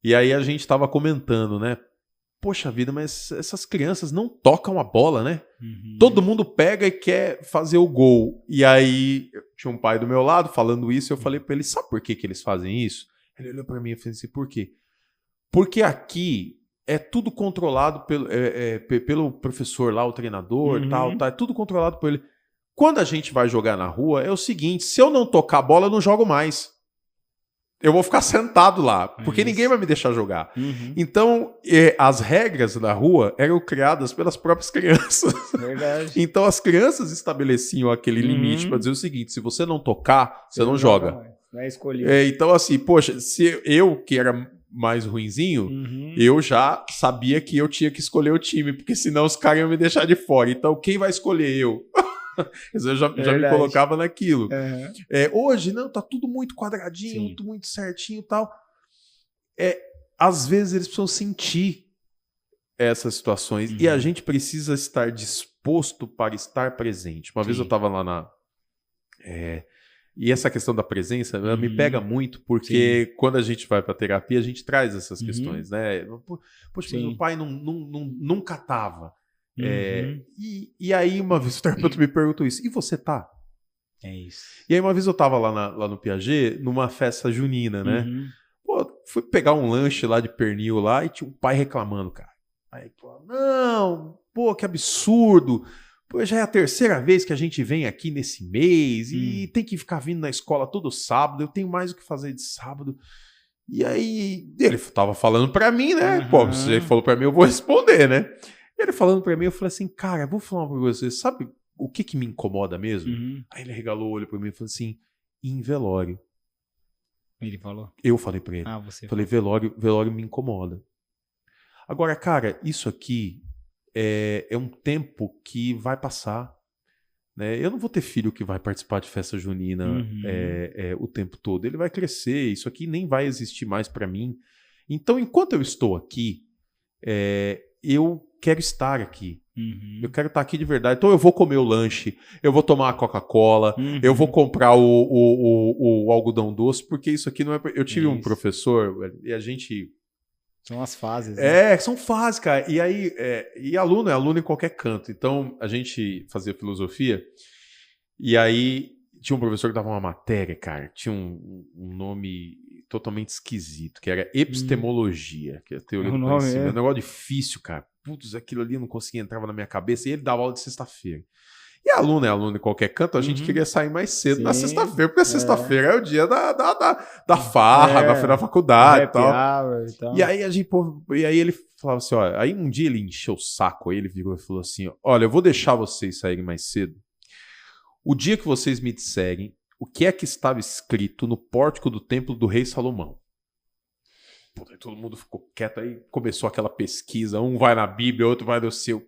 E aí a gente estava comentando, né? Poxa vida, mas essas crianças não tocam a bola, né? Todo mundo pega e quer fazer o gol. E aí, tinha um pai do meu lado falando isso, eu falei para ele, sabe por que eles fazem isso? Ele olhou para mim e falou assim, por quê? Porque aqui é tudo controlado pelo professor lá, o treinador, tal, é tudo controlado por ele. Quando a gente vai jogar na rua, é o seguinte, se eu não tocar a bola, eu não jogo mais. Eu vou ficar sentado lá, porque ninguém vai me deixar jogar. Então, as regras da rua eram criadas pelas próprias crianças. Verdade. Então, as crianças estabeleciam aquele limite para dizer o seguinte, se você não tocar, você não joga. Vai escolher. Então, assim, poxa, se eu, que era mais ruinzinho, eu já sabia que eu tinha que escolher o time, porque senão os caras iam me deixar de fora. Então, quem vai escolher eu? Eu já me colocava naquilo. Hoje, não, tá tudo muito quadradinho, tudo muito certinho e tal. Às vezes eles precisam sentir essas situações e a gente precisa estar disposto para estar presente. Uma vez eu estava lá e essa questão da presença ela me pega muito, porque quando a gente vai para terapia, a gente traz essas questões, né? Poxa, meu pai nunca estava. E aí, uma vez o terapeuta me perguntou isso. E você tá? É isso. E aí, uma vez eu tava lá no Piaget, numa festa junina, né? Pô, fui pegar um lanche lá de pernil lá e tinha um pai reclamando, cara. Aí, pô, não, pô, que absurdo. Pô, já é a terceira vez que a gente vem aqui nesse mês e tem que ficar vindo na escola todo sábado. Eu tenho mais o que fazer de sábado. E aí, ele tava falando pra mim, né? Pô, se ele falou pra mim, eu vou responder, né? Ele falando pra mim, eu falei assim, cara, vou falar uma coisa pra você, sabe o que me incomoda mesmo? Aí ele regalou o olho pra mim e falou assim, em velório. Ele falou? Eu falei pra ele. Você falei, velório me incomoda. Agora, cara, isso aqui é um tempo que vai passar. Né? Eu não vou ter filho que vai participar de festa junina o tempo todo. Ele vai crescer, isso aqui nem vai existir mais pra mim. Então, enquanto eu estou aqui, eu quero estar aqui. Eu quero estar aqui de verdade. Então eu vou comer o lanche, eu vou tomar a Coca-Cola, eu vou comprar o algodão doce, porque isso aqui não é... Eu tive um professor e a gente... São as fases, né? São fases, cara. E aí, e aluno é aluno em qualquer canto. Então a gente fazia filosofia e aí tinha um professor que dava uma matéria, cara, tinha um nome totalmente esquisito, que era epistemologia, que é a teoria do conhecimento. É um negócio difícil, cara. Putz, aquilo ali eu não conseguia, entrava na minha cabeça. E ele dava aula de sexta-feira. E aluno é aluno em qualquer canto, a gente queria sair mais cedo na sexta-feira, porque a sexta-feira é o dia da farra, da faculdade e tal. E aí e aí ele falava assim, olha, aí um dia ele encheu o saco, aí ele virou e falou assim, olha, eu vou deixar vocês saírem mais cedo. O dia que vocês me disserem o que é que estava escrito no pórtico do templo do rei Salomão. Aí todo mundo ficou quieto, aí começou aquela pesquisa, um vai na Bíblia, outro vai no seu...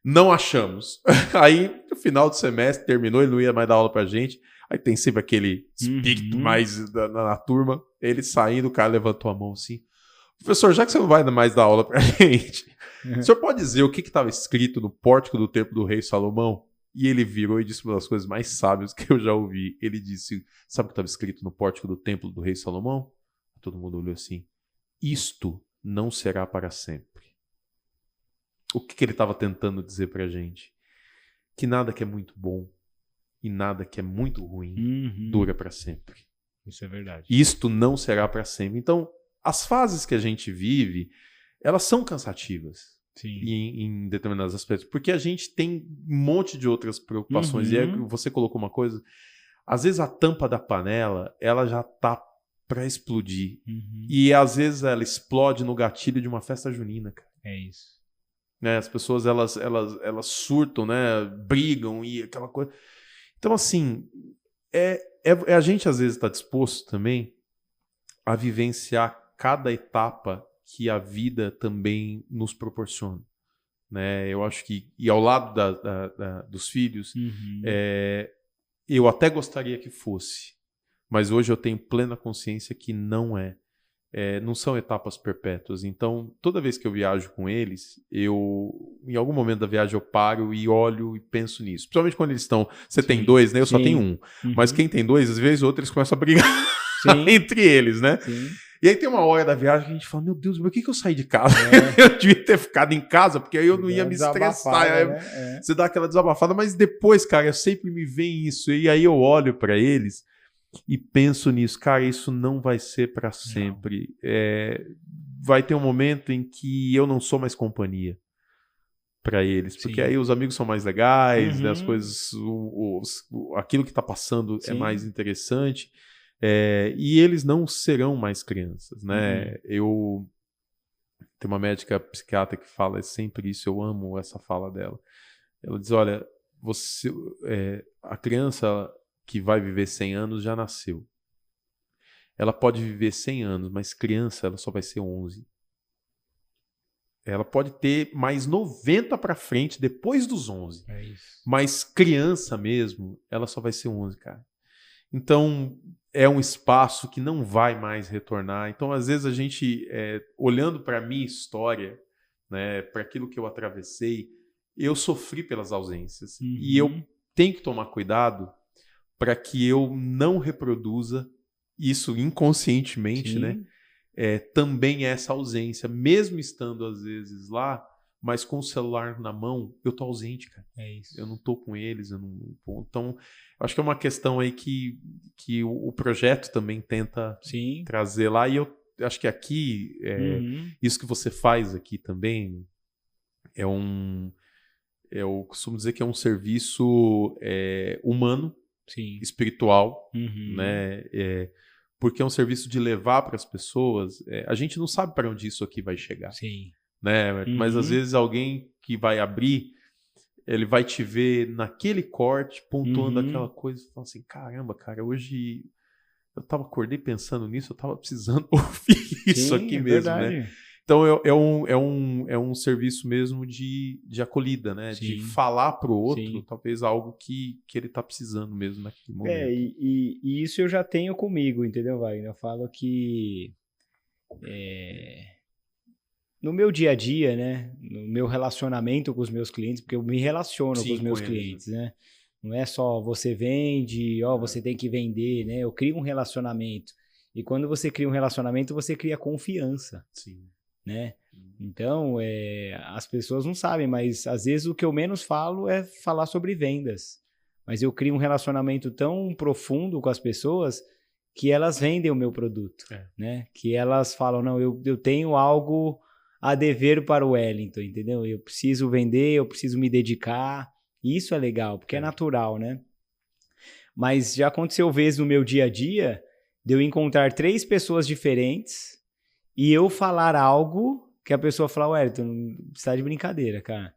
Não achamos. Aí, no final do semestre, terminou, ele não ia mais dar aula pra gente. Aí tem sempre aquele espírito mais na turma. Ele saindo, o cara levantou a mão assim. Professor, já que você não vai mais dar aula pra gente, o senhor pode dizer o que estava escrito no pórtico do templo do rei Salomão? E ele virou e disse uma das coisas mais sábias que eu já ouvi. Ele disse, sabe o que estava escrito no pórtico do templo do rei Salomão? Todo mundo olhou assim. Isto não será para sempre. O que ele estava tentando dizer pra gente? Que nada que é muito bom e nada que é muito ruim dura para sempre. Isso é verdade. Isto não será para sempre. Então, as fases que a gente vive, elas são cansativas. Sim. Em determinados aspectos, porque a gente tem um monte de outras preocupações. E aí você colocou uma coisa, às vezes a tampa da panela, ela já tá para explodir. E às vezes ela explode no gatilho de uma festa junina, cara. É isso. Né? As pessoas, elas surtam, né? Brigam e aquela coisa. Então, assim, a gente às vezes está disposto também a vivenciar cada etapa que a vida também nos proporciona. Né? Eu acho que, e ao lado dos filhos, eu até gostaria que fosse, mas hoje eu tenho plena consciência que não é. Não são etapas perpétuas. Então, toda vez que eu viajo com eles, em algum momento da viagem eu paro e olho e penso nisso. Principalmente quando eles estão... Você tem dois, né? Eu só tenho um. Mas quem tem dois, às vezes outros começam a brigar entre eles, né? Sim. E aí tem uma hora da viagem que a gente fala, meu Deus, por que eu saí de casa? Eu devia ter ficado em casa, porque aí eu não ia me estressar. Né? Você dá aquela desabafada, mas depois, cara, sempre me vem isso. E aí eu olho para eles e penso nisso. Cara, isso não vai ser para sempre. Vai ter um momento em que eu não sou mais companhia para eles. Porque aí os amigos são mais legais, né? As coisas... aquilo que está passando é mais interessante. E eles não serão mais crianças, né? Eu tenho uma médica psiquiatra que fala sempre isso, eu amo essa fala dela. Ela diz, olha, a criança que vai viver 100 anos já nasceu. Ela pode viver 100 anos, mas criança ela só vai ser 11. Ela pode ter mais 90 para frente depois dos 11. É isso. Mas criança mesmo, ela só vai ser 11, cara. Então, é um espaço que não vai mais retornar. Então, às vezes, a gente, olhando para a minha história, né, para aquilo que eu atravessei, eu sofri pelas ausências. E eu tenho que tomar cuidado para que eu não reproduza isso inconscientemente, né? Também essa ausência. Mesmo estando, às vezes, lá, mas com o celular na mão, eu tô ausente, cara. É isso. Eu não tô com eles, eu não... Então, acho que é uma questão aí que o projeto também tenta trazer lá. E eu acho que aqui, isso que você faz aqui também eu costumo dizer que é um serviço humano, espiritual, né? Porque é um serviço de levar para as pessoas. A gente não sabe para onde isso aqui vai chegar. Né? Mas às vezes alguém que vai abrir, ele vai te ver naquele corte, pontuando aquela coisa, e fala assim, caramba, cara, hoje eu acordei pensando nisso, eu tava precisando ouvir isso aqui mesmo, verdade. né? Então é um serviço mesmo de acolhida, né? De falar pro outro, talvez algo que ele tá precisando mesmo naquele momento. E isso eu já tenho comigo, entendeu, Wagner? Eu falo que no meu dia a dia, né? No meu relacionamento com os meus clientes, porque eu me relaciono com os meus clientes, né? Não é só você vende, você tem que vender, né? Eu crio um relacionamento. E quando você cria um relacionamento, você cria confiança. Sim. Né? Então, as pessoas não sabem, mas às vezes o que eu menos falo é falar sobre vendas. Mas eu crio um relacionamento tão profundo com as pessoas que elas vendem o meu produto, né? Que elas falam, não, eu tenho algo a dever para o Wellington, entendeu? Eu preciso vender, eu preciso me dedicar. Isso é legal, porque é natural, né? Mas já aconteceu vezes no meu dia a dia de eu encontrar 3 pessoas diferentes e eu falar algo que a pessoa fala, Wellington, você tá de brincadeira, cara.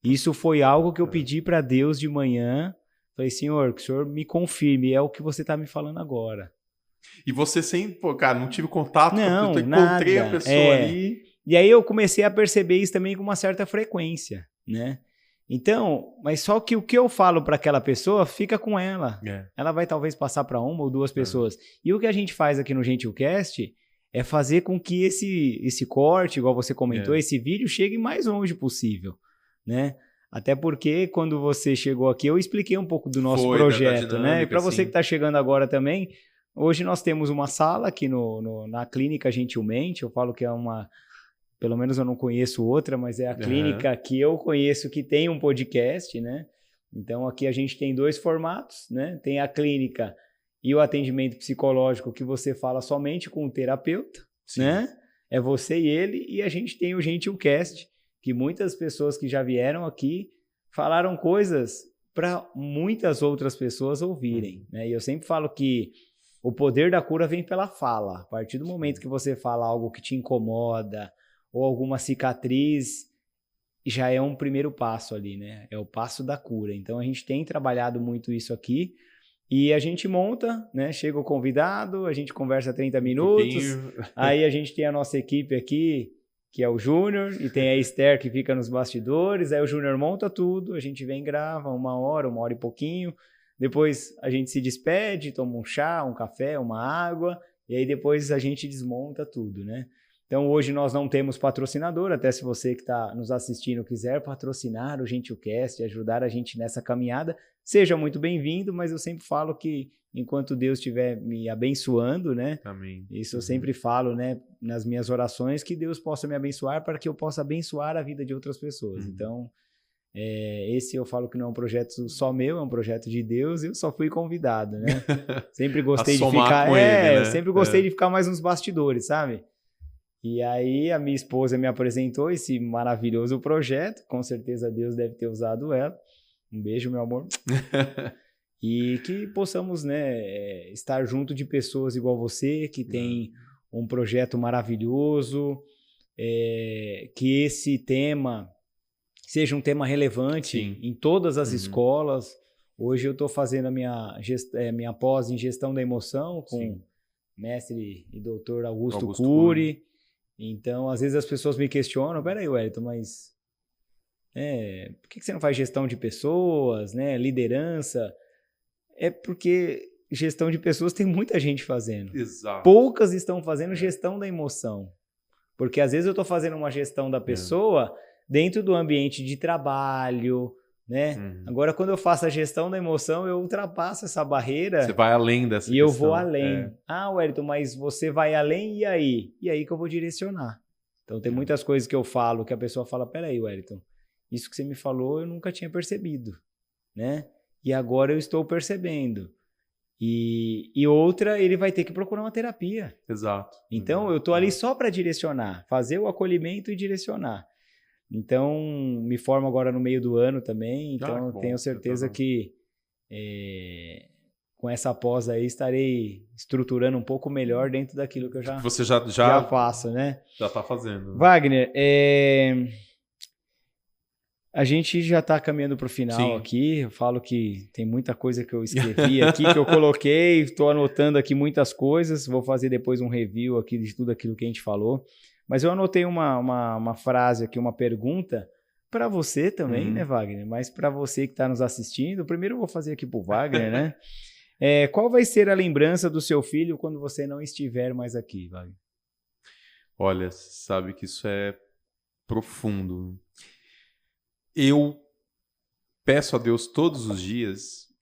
Isso foi algo que eu pedi para Deus de manhã. Falei, Senhor, que o Senhor me confirme, é o que você tá me falando agora. E você sempre, pô, cara, não tive contato com a pessoa, nada. Encontrei a pessoa ali. E aí eu comecei a perceber isso também com uma certa frequência, né? Então, mas só que o que eu falo para aquela pessoa fica com ela. Ela vai talvez passar para 1 ou 2 pessoas. E o que a gente faz aqui no Gentilcast é fazer com que esse corte, igual você comentou, esse vídeo chegue mais longe possível, né? Até porque quando você chegou aqui, eu expliquei um pouco do nosso projeto, dinâmica, né? E para você que está chegando agora também, hoje nós temos uma sala aqui na Clínica Gentilmente. Eu falo que é uma... Pelo menos eu não conheço outra, mas é a clínica que eu conheço que tem um podcast, né? Então aqui a gente tem 2 formatos, né? Tem a clínica e o atendimento psicológico que você fala somente com o terapeuta, né? É você e ele. E a gente tem o Gentilcast, que muitas pessoas que já vieram aqui falaram coisas para muitas outras pessoas ouvirem, né? E eu sempre falo que o poder da cura vem pela fala. A partir do momento que você fala algo que te incomoda ou alguma cicatriz, já é um primeiro passo ali, né? É o passo da cura. Então a gente tem trabalhado muito isso aqui e a gente monta, né? Chega o convidado, a gente conversa 30 minutos, aí a gente tem a nossa equipe aqui, que é o Júnior, e tem a Esther que fica nos bastidores, aí o Júnior monta tudo, a gente vem e grava 1 hora e pouquinho, depois a gente se despede, toma um chá, um café, uma água, e aí depois a gente desmonta tudo, né? Então, hoje nós não temos patrocinador, até se você que está nos assistindo quiser patrocinar o Gentilcast e ajudar a gente nessa caminhada, seja muito bem-vindo, mas eu sempre falo que enquanto Deus estiver me abençoando, né? Amém. Isso eu sempre falo, né, nas minhas orações, que Deus possa me abençoar para que eu possa abençoar a vida de outras pessoas. Então, esse eu falo que não é um projeto só meu, é um projeto de Deus, e eu só fui convidado, né? Sempre gostei de ficar... com ele, né? Eu sempre gostei de ficar mais nos bastidores, sabe? E aí a minha esposa me apresentou esse maravilhoso projeto, com certeza Deus deve ter usado ela. Um beijo, meu amor. E que possamos, né, estar junto de pessoas igual você, que tem um projeto maravilhoso, que esse tema seja um tema relevante em todas as escolas. Hoje eu estou fazendo a minha pós em gestão da emoção com mestre e doutor Augusto Cury. Então, às vezes as pessoas me questionam, peraí, Wellington, mas por que você não faz gestão de pessoas, né? Liderança? É porque gestão de pessoas tem muita gente fazendo. Exato. Poucas estão fazendo gestão da emoção. Porque às vezes eu estou fazendo uma gestão da pessoa dentro do ambiente de trabalho, né? Agora, quando eu faço a gestão da emoção, eu ultrapasso essa barreira. Você vai além dessa questão. E eu vou além. Wellington, mas você vai além e aí? E aí que eu vou direcionar. Então, tem muitas coisas que eu falo que a pessoa fala, peraí, Wellington, isso que você me falou eu nunca tinha percebido, né? E agora eu estou percebendo. E outra, ele vai ter que procurar uma terapia. Exato. Então, eu estou ali só para direcionar, fazer o acolhimento e direcionar. Então, me formo agora no meio do ano também, então tenho certeza que com essa pós aí estarei estruturando um pouco melhor dentro daquilo que eu já faço, né? Já está fazendo. Né? Wagner, a gente já está caminhando para o final aqui, eu falo que tem muita coisa que eu escrevi aqui, que eu coloquei, estou anotando aqui muitas coisas, vou fazer depois um review aqui de tudo aquilo que a gente falou. Mas eu anotei uma frase aqui, uma pergunta para você também, né, Wagner? Mas para você que está nos assistindo, primeiro eu vou fazer aqui para o Wagner, né? Qual vai ser a lembrança do seu filho quando você não estiver mais aqui, Wagner? Olha, sabe que isso é profundo. Eu peço a Deus todos os dias,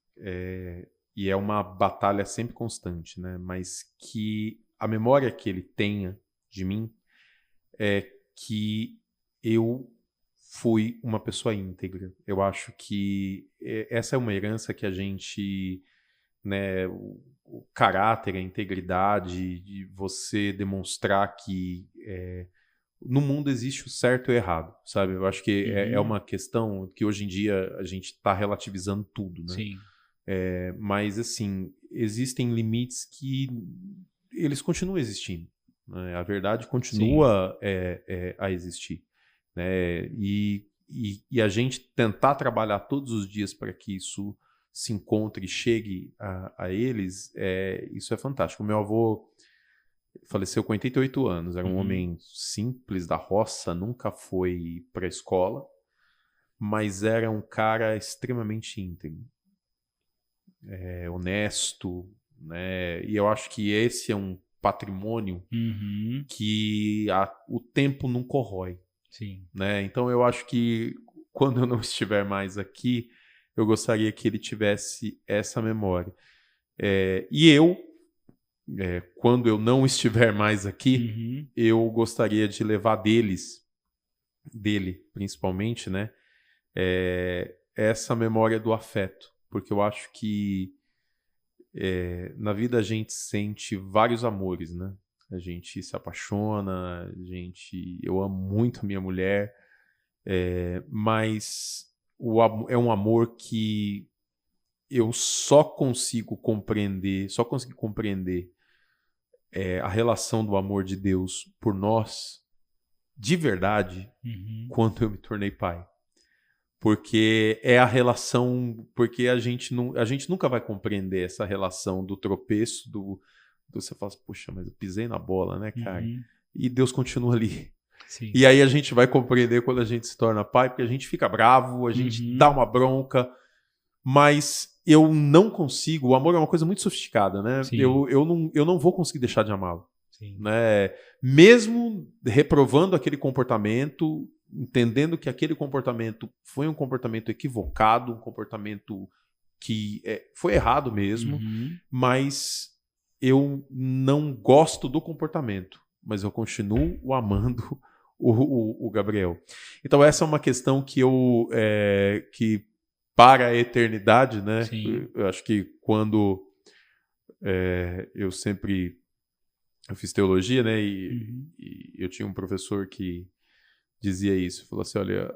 e é uma batalha sempre constante, né? Mas que a memória que ele tenha de mim é que eu fui uma pessoa íntegra. Eu acho que essa é uma herança que a gente, né, o caráter, a integridade, de você demonstrar que no mundo existe o certo e o errado, sabe? Eu acho que é uma questão que hoje em dia a gente está relativizando tudo, né? Sim. Mas, assim, existem limites que eles continuam existindo, né? A verdade continua a existir, né? E a gente tentar trabalhar todos os dias para que isso se encontre e chegue a eles, isso é fantástico. O meu avô faleceu com 88 anos, era um homem simples da roça, nunca foi para a escola, mas era um cara extremamente íntegro, honesto, né? E eu acho que esse é um patrimônio que o tempo não corrói. Sim. Né? Então eu acho que quando eu não estiver mais aqui, eu gostaria que ele tivesse essa memória. E eu, quando eu não estiver mais aqui, eu gostaria de levar dele principalmente, né, essa memória do afeto, porque eu acho que na vida a gente sente vários amores, né? A gente se apaixona, eu amo muito a minha mulher, mas é um amor que eu só consigo compreender a relação do amor de Deus por nós, de verdade, quando eu me tornei pai. Porque é a relação, porque a gente nunca vai compreender essa relação do tropeço, você fala assim, puxa, mas eu pisei na bola, né, cara? E Deus continua ali. Sim. E aí a gente vai compreender quando a gente se torna pai, porque a gente fica bravo, a gente dá uma bronca, mas eu não consigo, o amor é uma coisa muito sofisticada, né? Eu não vou conseguir deixar de amá-lo. Né? Mesmo reprovando aquele comportamento, entendendo que aquele comportamento foi um comportamento equivocado, um comportamento que foi errado mesmo, mas eu não gosto do comportamento, mas eu continuo amando o Gabriel. Então essa é uma questão que que para a eternidade, né? Eu acho que quando eu fiz teologia, né? E eu tinha um professor que dizia isso, falou assim, olha,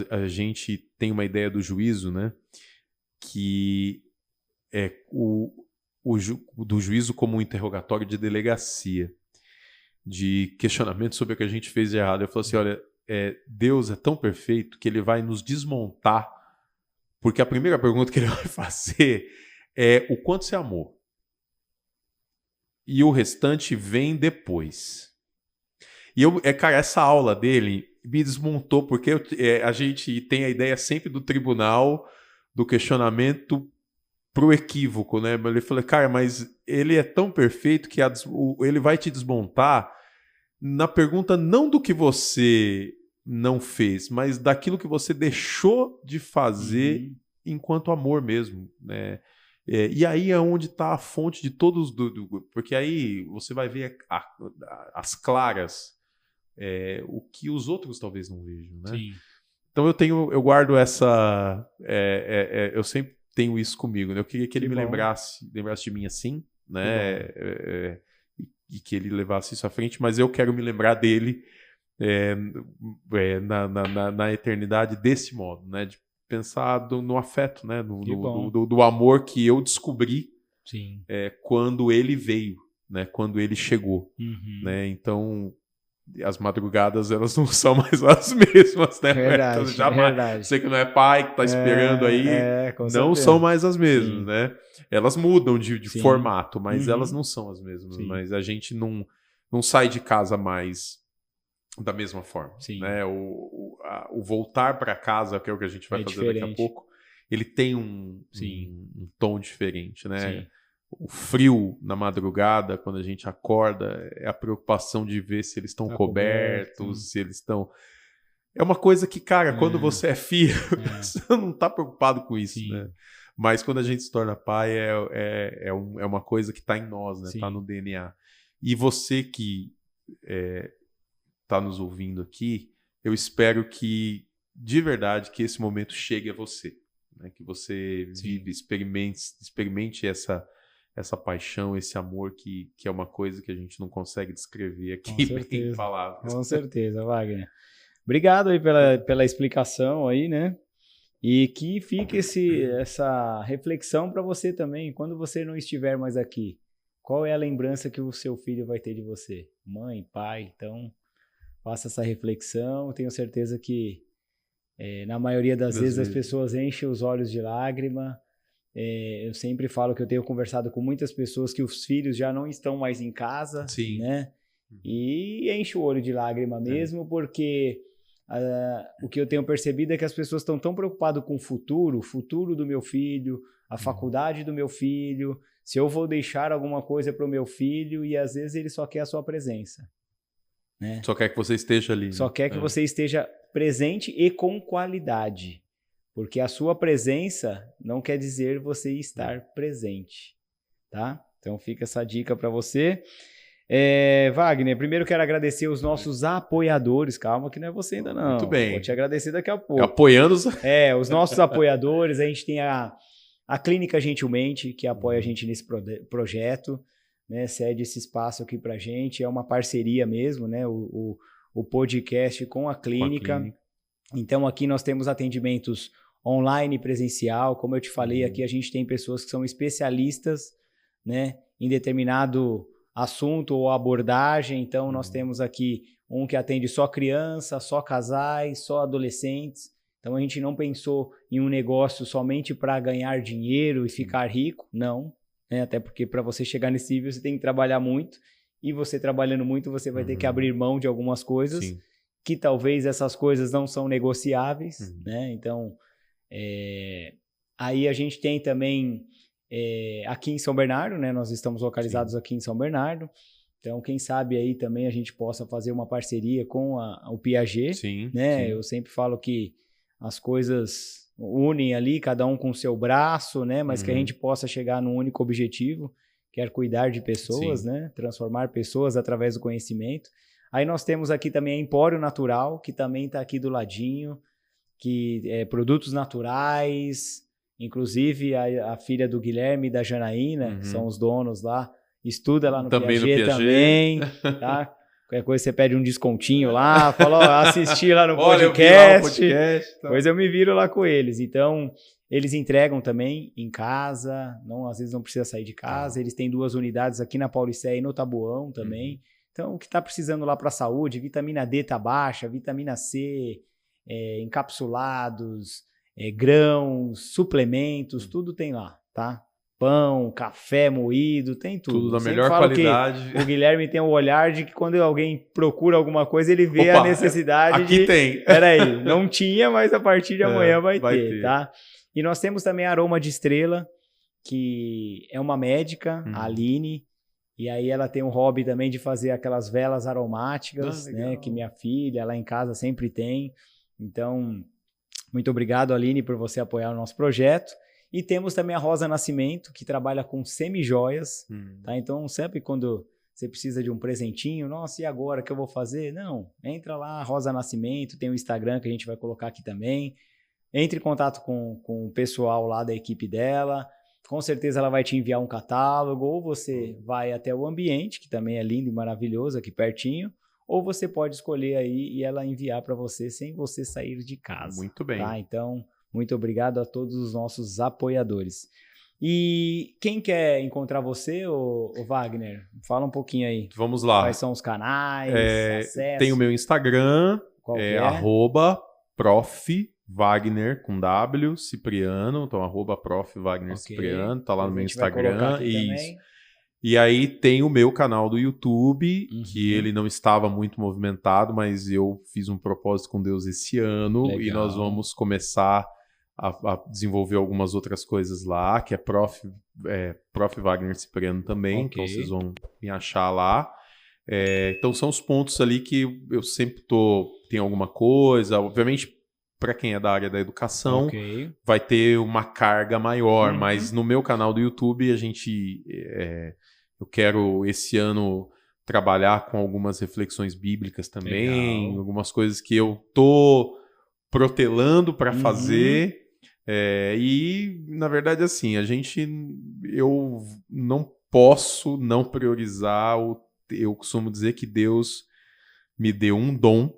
a gente tem uma ideia do juízo, né? Que é do juízo como um interrogatório de delegacia, de questionamento sobre o que a gente fez de errado. Eu falei assim, olha, Deus é tão perfeito que ele vai nos desmontar, porque a primeira pergunta que ele vai fazer é o quanto você amou. E o restante vem depois. E cara, essa aula dele me desmontou, porque a gente tem a ideia sempre do tribunal, do questionamento pro equívoco, né? Ele falou, cara, mas ele é tão perfeito que ele vai te desmontar na pergunta não do que você não fez, mas daquilo que você deixou de fazer enquanto amor mesmo, né? E aí é onde está a fonte de todos porque aí você vai ver as claras, o que os outros talvez não vejam, né? Sim. Então eu guardo essa, eu sempre tenho isso comigo, né? Eu queria que ele me lembrasse de mim assim, né? E que ele levasse isso à frente, mas eu quero me lembrar dele na eternidade desse modo, né? De pensar no afeto, né? Do amor que eu descobri quando ele veio, né? Quando ele chegou, né? Então as madrugadas elas não são mais as mesmas, né? Verdade, então, jamais, verdade. Você que não é pai, que tá esperando aí, não são mais as mesmas, né? Elas mudam de formato, mas elas não são as mesmas. Mas a gente não sai de casa mais da mesma forma, né? O voltar para casa, que é o que a gente vai fazer daqui a pouco, ele tem um tom diferente, né? o frio na madrugada, quando a gente acorda, é a preocupação de ver se eles estão cobertos, se eles estão... É uma coisa que, cara, quando você é filho, você não tá preocupado com isso, né? Mas quando a gente se torna pai, é uma coisa que está em nós, né? Está no DNA. E você que está nos ouvindo aqui, eu espero que, de verdade, que esse momento chegue a você. Né? Que você vive, experimente essa paixão, esse amor que é uma coisa que a gente não consegue descrever aqui em palavras. Com certeza, Wagner. Obrigado aí pela explicação aí, né? E que fique essa reflexão para você também, quando você não estiver mais aqui. Qual é a lembrança que o seu filho vai ter de você? Mãe, pai, então faça essa reflexão. Tenho certeza que na maioria das vezes as pessoas enchem os olhos de lágrima. Eu sempre falo que eu tenho conversado com muitas pessoas que os filhos já não estão mais em casa, né? E enche o olho de lágrima mesmo, porque... o que eu tenho percebido é que as pessoas estão tão preocupadas com o futuro do meu filho, a faculdade do meu filho, se eu vou deixar alguma coisa para o meu filho, e às vezes ele só quer a sua presença. Né? Só quer que você esteja ali. Só quer que você esteja presente e com qualidade. Porque a sua presença não quer dizer você estar presente. Tá? Então fica essa dica para você. Wagner, primeiro quero agradecer os nossos apoiadores. Calma que não é você ainda não. Muito bem. Vou te agradecer daqui a pouco. Apoiando os... os nossos apoiadores. A gente tem a Clínica Gentilmente, que apoia a gente nesse projeto, né? Cede esse espaço aqui pra gente. É uma parceria mesmo, né? O podcast com a clínica. Então aqui nós temos atendimentos online e presencial. Como eu te falei, aqui a gente tem pessoas que são especialistas, né, em determinado assunto ou abordagem. Então nós temos aqui um que atende só criança, só casais, só adolescentes. Então a gente não pensou em um negócio somente para ganhar dinheiro e ficar rico, não, né? Até porque para você chegar nesse nível você tem que trabalhar muito, e você trabalhando muito você vai ter que abrir mão de algumas coisas que talvez essas coisas não são negociáveis, né? Então aí a gente tem também aqui em São Bernardo, né? Nós estamos localizados aqui em São Bernardo. Então, quem sabe aí também a gente possa fazer uma parceria com o Piaget, né? Eu sempre falo que as coisas unem ali, cada um com o seu braço, né? Mas que a gente possa chegar num único objetivo, que é cuidar de pessoas, né? Transformar pessoas através do conhecimento. Aí nós temos aqui também a Empório Natural, que também está aqui do ladinho, que é produtos naturais. Inclusive, a filha do Guilherme e da Janaína, que são os donos lá, estuda lá no Piaget também, tá? Qualquer coisa você pede um descontinho lá, fala, ó, assisti lá no podcast. Tá. Pois eu me viro lá com eles. Então, eles entregam também em casa, às vezes não precisa sair de casa. Eles têm 2 unidades aqui na Paulicéia e no Taboão também. Então, o que está precisando lá para a saúde, vitamina D tá baixa, vitamina C, encapsulados, grãos, suplementos, tudo tem lá, tá? Pão, café moído, tem tudo. Tudo da melhor qualidade. O Guilherme tem o olhar de que quando alguém procura alguma coisa, ele vê a necessidade aqui tem. Peraí, não tinha, mas a partir de amanhã vai ter, tá? E nós temos também a Aroma de Estrela, que é uma médica, a Aline, e aí ela tem um hobby também de fazer aquelas velas aromáticas, né? Que minha filha lá em casa sempre tem. Então, muito obrigado, Aline, por você apoiar o nosso projeto. E temos também a Rosa Nascimento, que trabalha com semi-joias, tá? Então, sempre quando você precisa de um presentinho, nossa, e agora, o que eu vou fazer? Não, entra lá, Rosa Nascimento, tem o Instagram que a gente vai colocar aqui também. Entre em contato com o pessoal lá da equipe dela, com certeza ela vai te enviar um catálogo, ou você vai até o ambiente, que também é lindo e maravilhoso, aqui pertinho, ou você pode escolher aí e ela enviar para você sem você sair de casa. Muito bem. Tá? Então, muito obrigado a todos os nossos apoiadores. E quem quer encontrar você, ô Wagner? Fala um pouquinho aí. Vamos lá. Quais são os canais, acesso? Tem o meu Instagram, Qual é? @Prof. Wagner com W, Cipriano. Então, @Prof. Wagner Cipriano. Tá lá no meu Instagram. Isso. E aí tem o meu canal do YouTube, que ele não estava muito movimentado, mas eu fiz um propósito com Deus esse ano. Legal. E nós vamos começar a desenvolver algumas outras coisas lá, que é Prof. Wagner Cipriano também, então vocês vão me achar lá. Então são os pontos ali que eu sempre tenho alguma coisa, obviamente para quem é da área da educação vai ter uma carga maior, mas no meu canal do YouTube eu quero esse ano trabalhar com algumas reflexões bíblicas também, algumas coisas que eu tô protelando para fazer. E, na verdade, assim, eu não posso não priorizar eu costumo dizer que Deus me deu um dom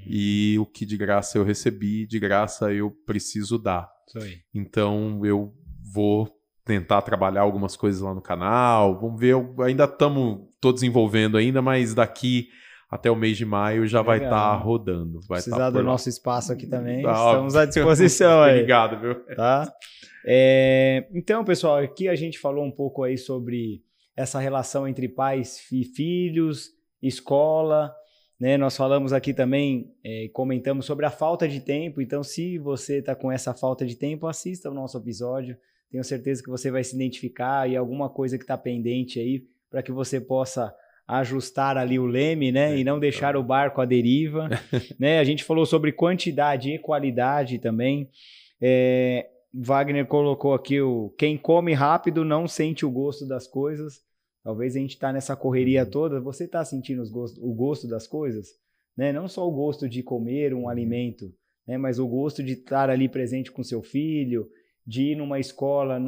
e o que de graça eu recebi, de graça eu preciso dar. Isso aí. Então, eu vou tentar trabalhar algumas coisas lá no canal, vamos ver, ainda tô desenvolvendo ainda, mas daqui até o mês de maio já vai estar rodando. Vai precisar do nosso espaço aqui também, estamos à disposição aí. Obrigado, viu? Tá? Então, pessoal, aqui a gente falou um pouco aí sobre essa relação entre pais e filhos, escola, né? Nós falamos aqui também, comentamos sobre a falta de tempo, então se você está com essa falta de tempo, assista o nosso episódio, tenho certeza que você vai se identificar e alguma coisa que está pendente aí, para que você possa ajustar ali o leme, né? E não deixar o barco à deriva, né? A gente falou sobre quantidade e qualidade também. Wagner colocou aqui quem come rápido não sente o gosto das coisas. Talvez a gente está nessa correria toda. Você está sentindo o gosto das coisas? Né? Não só o gosto de comer um alimento, né? Mas o gosto de estar ali presente com seu filho, de ir numa escola,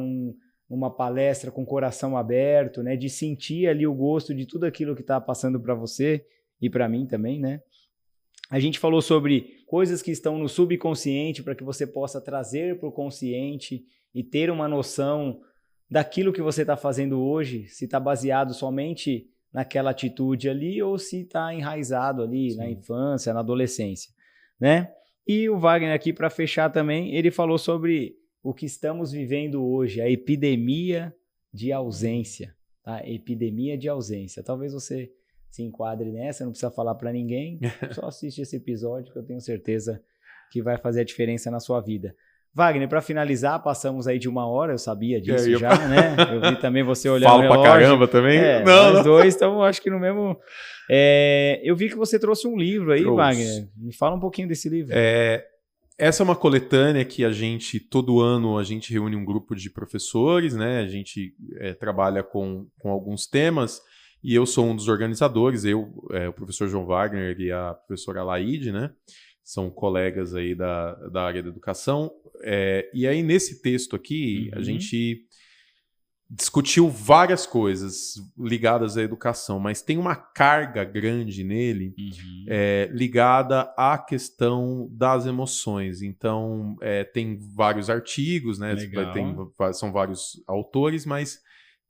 numa palestra com o coração aberto, né? De sentir ali o gosto de tudo aquilo que está passando para você e para mim também, né? A gente falou sobre coisas que estão no subconsciente para que você possa trazer para o consciente e ter uma noção daquilo que você está fazendo hoje, se está baseado somente naquela atitude ali ou se está enraizado ali na infância, na adolescência, né? E o Wagner aqui, para fechar também, ele falou sobre o que estamos vivendo hoje, a epidemia de ausência, tá? Epidemia de ausência. Talvez você se enquadre nessa, não precisa falar para ninguém, só assiste esse episódio que eu tenho certeza que vai fazer a diferença na sua vida. Wagner, para finalizar, passamos aí de 1 hora, eu sabia disso já, né? Eu vi também você olhando o relógio. Falo pra caramba também? Nós dois estamos, acho que no mesmo... eu vi que você trouxe um livro aí, Wagner. Me fala um pouquinho desse livro. Essa é uma coletânea que todo ano, a gente reúne um grupo de professores, né? A gente trabalha com alguns temas e eu sou um dos organizadores, o professor João Wagner e a professora Laide, né? São colegas aí da área da educação. E aí, nesse texto aqui, a gente discutiu várias coisas ligadas à educação, mas tem uma carga grande nele ligada à questão das emoções. Então, tem vários artigos, né? São vários autores, mas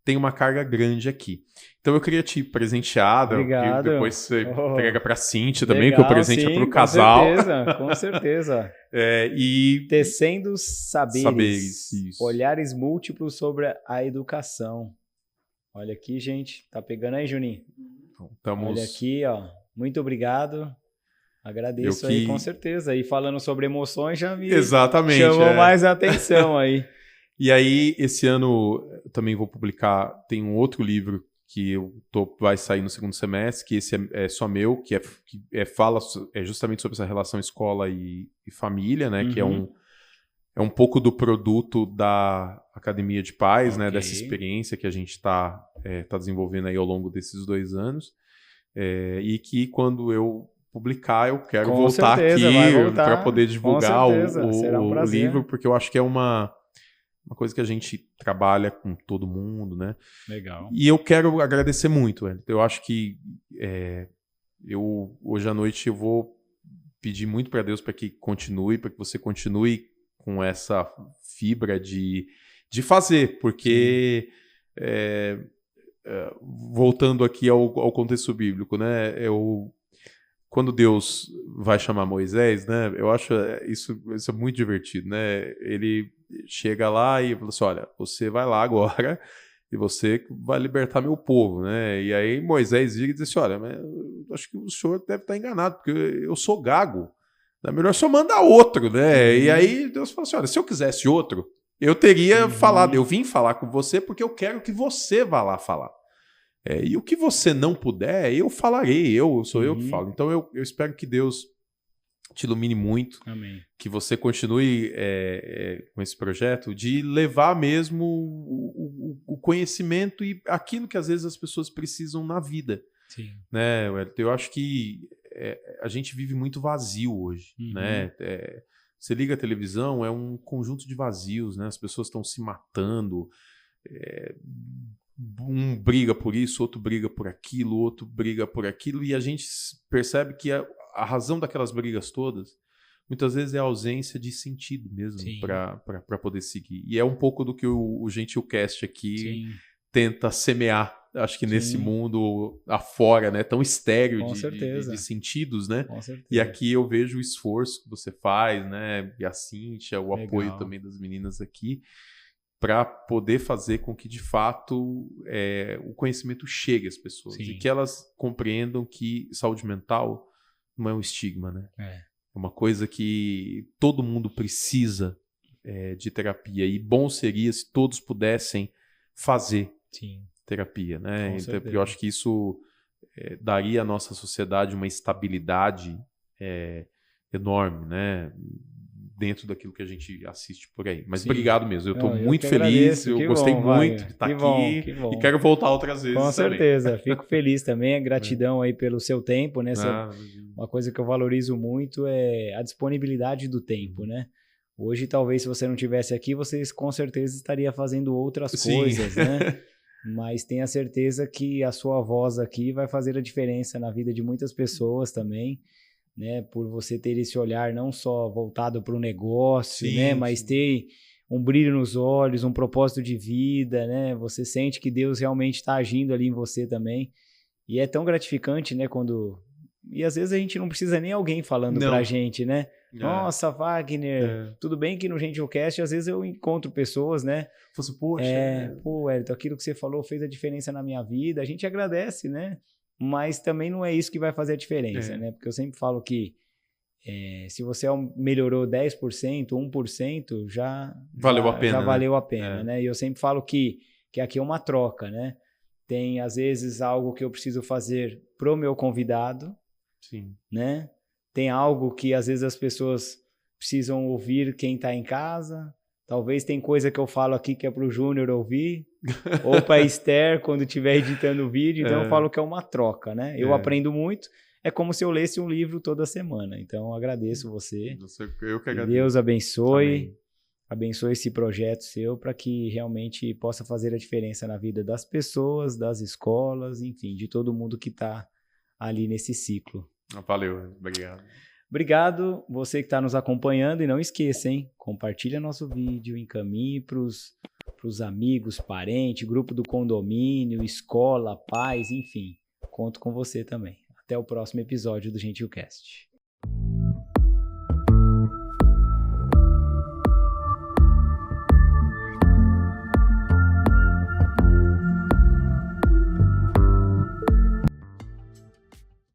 tem uma carga grande aqui. Então eu queria te presentear, depois você entrega para a Cíntia também, que o presente é para o casal. Com certeza. E Tecendo saberes isso. Olhares múltiplos sobre a educação. Olha aqui, gente. Tá pegando aí, Juninho? Olha aqui, ó. Muito obrigado. Agradeço aí, com certeza. E falando sobre emoções, já me chamou mais a atenção aí. E aí, esse ano, eu também vou publicar, tem um outro livro que vai sair no segundo semestre, que esse é só meu, que fala justamente sobre essa relação escola e família, né? Que é um pouco do produto da Academia de Pais, né? Dessa experiência que a gente tá desenvolvendo aí ao longo desses 2 anos. E que quando eu publicar, eu quero voltar aqui para poder divulgar o livro, porque eu acho que é uma coisa que a gente trabalha com todo mundo, né? Legal. E eu quero agradecer muito, velho. Eu acho que hoje à noite eu vou pedir muito para Deus para que você continue com essa fibra de fazer, porque voltando aqui ao contexto bíblico, né? Quando Deus vai chamar Moisés, né? Eu acho isso é muito divertido, né? Ele chega lá e fala assim, olha, você vai lá agora e você vai libertar meu povo, né? E aí Moisés vira e diz assim, olha, mas eu acho que o senhor deve estar enganado, porque eu sou gago. é melhor só mandar outro, né? E aí Deus falou assim, olha, se eu quisesse outro, eu teria falado, eu vim falar com você porque eu quero que você vá lá falar. E o que você não puder, eu falarei, sou eu que falo. Então eu espero que Deus te ilumine muito. Amém. Que você continue com esse projeto de levar mesmo o conhecimento e aquilo que às vezes as pessoas precisam na vida. Sim. Né? Eu acho que a gente vive muito vazio hoje. Né? Você liga a televisão, é um conjunto de vazios, né? As pessoas estão se matando, um briga por isso, outro briga por aquilo, outro briga por aquilo, e a gente percebe que a razão daquelas brigas todas muitas vezes é a ausência de sentido mesmo para poder seguir. E é um pouco do que o Gentilcast aqui tenta semear, acho que nesse mundo afora, né, tão estéril de sentidos, né? Com certeza. E aqui eu vejo o esforço que você faz, né? E a Cíntia, o apoio também das meninas aqui, para poder fazer com que, de fato, o conhecimento chegue às pessoas. E que elas compreendam que saúde mental não é um estigma, né? É uma coisa que todo mundo precisa de terapia. E bom seria se todos pudessem fazer terapia, né? Então, eu acho que isso daria à nossa sociedade uma estabilidade enorme, né? Dentro daquilo que a gente assiste por aí. Mas obrigado mesmo. Eu estou muito feliz. Eu gostei muito de estar aqui. E quero voltar outras vezes. Com certeza. Fico feliz também. Gratidão aí pelo seu tempo, né? Uma coisa que eu valorizo muito é a disponibilidade do tempo, né? Hoje, talvez, se você não estivesse aqui, você com certeza estaria fazendo outras coisas, né? Mas tenha certeza que a sua voz aqui vai fazer a diferença na vida de muitas pessoas também. Né, por você ter esse olhar não só voltado para o negócio, né, mas ter um brilho nos olhos, um propósito de vida, né, você sente que Deus realmente está agindo ali em você também, e é tão gratificante, né, e às vezes a gente não precisa nem alguém falando pra gente, né, nossa, Wagner, tudo bem que no Gentilcast às vezes eu encontro pessoas, né, poxa, pô, Elton, aquilo que você falou fez a diferença na minha vida, a gente agradece, né, mas também não é isso que vai fazer a diferença, né? Porque eu sempre falo que se você melhorou 10%, 1%, já valeu a pena, valeu a pena, né? E eu sempre falo que aqui é uma troca, né? Tem, às vezes, algo que eu preciso fazer pro meu convidado, né? Tem algo que, às vezes, as pessoas precisam ouvir quem está em casa. Talvez tem coisa que eu falo aqui que é pro Júnior ouvir, ou para Esther quando estiver editando o vídeo. Então eu falo que é uma troca, né? Eu aprendo muito. É como se eu lesse um livro toda semana. Então eu agradeço você. Eu que agradeço. Deus abençoe. Abençoe esse projeto seu para que realmente possa fazer a diferença na vida das pessoas, das escolas, enfim, de todo mundo que está ali nesse ciclo. Valeu, obrigado. Obrigado, você que está nos acompanhando, e não esqueça, hein? Compartilha nosso vídeo, encaminhe para os amigos, parentes, grupo do condomínio, escola, pais, enfim. Conto com você também. Até o próximo episódio do Gentilcast.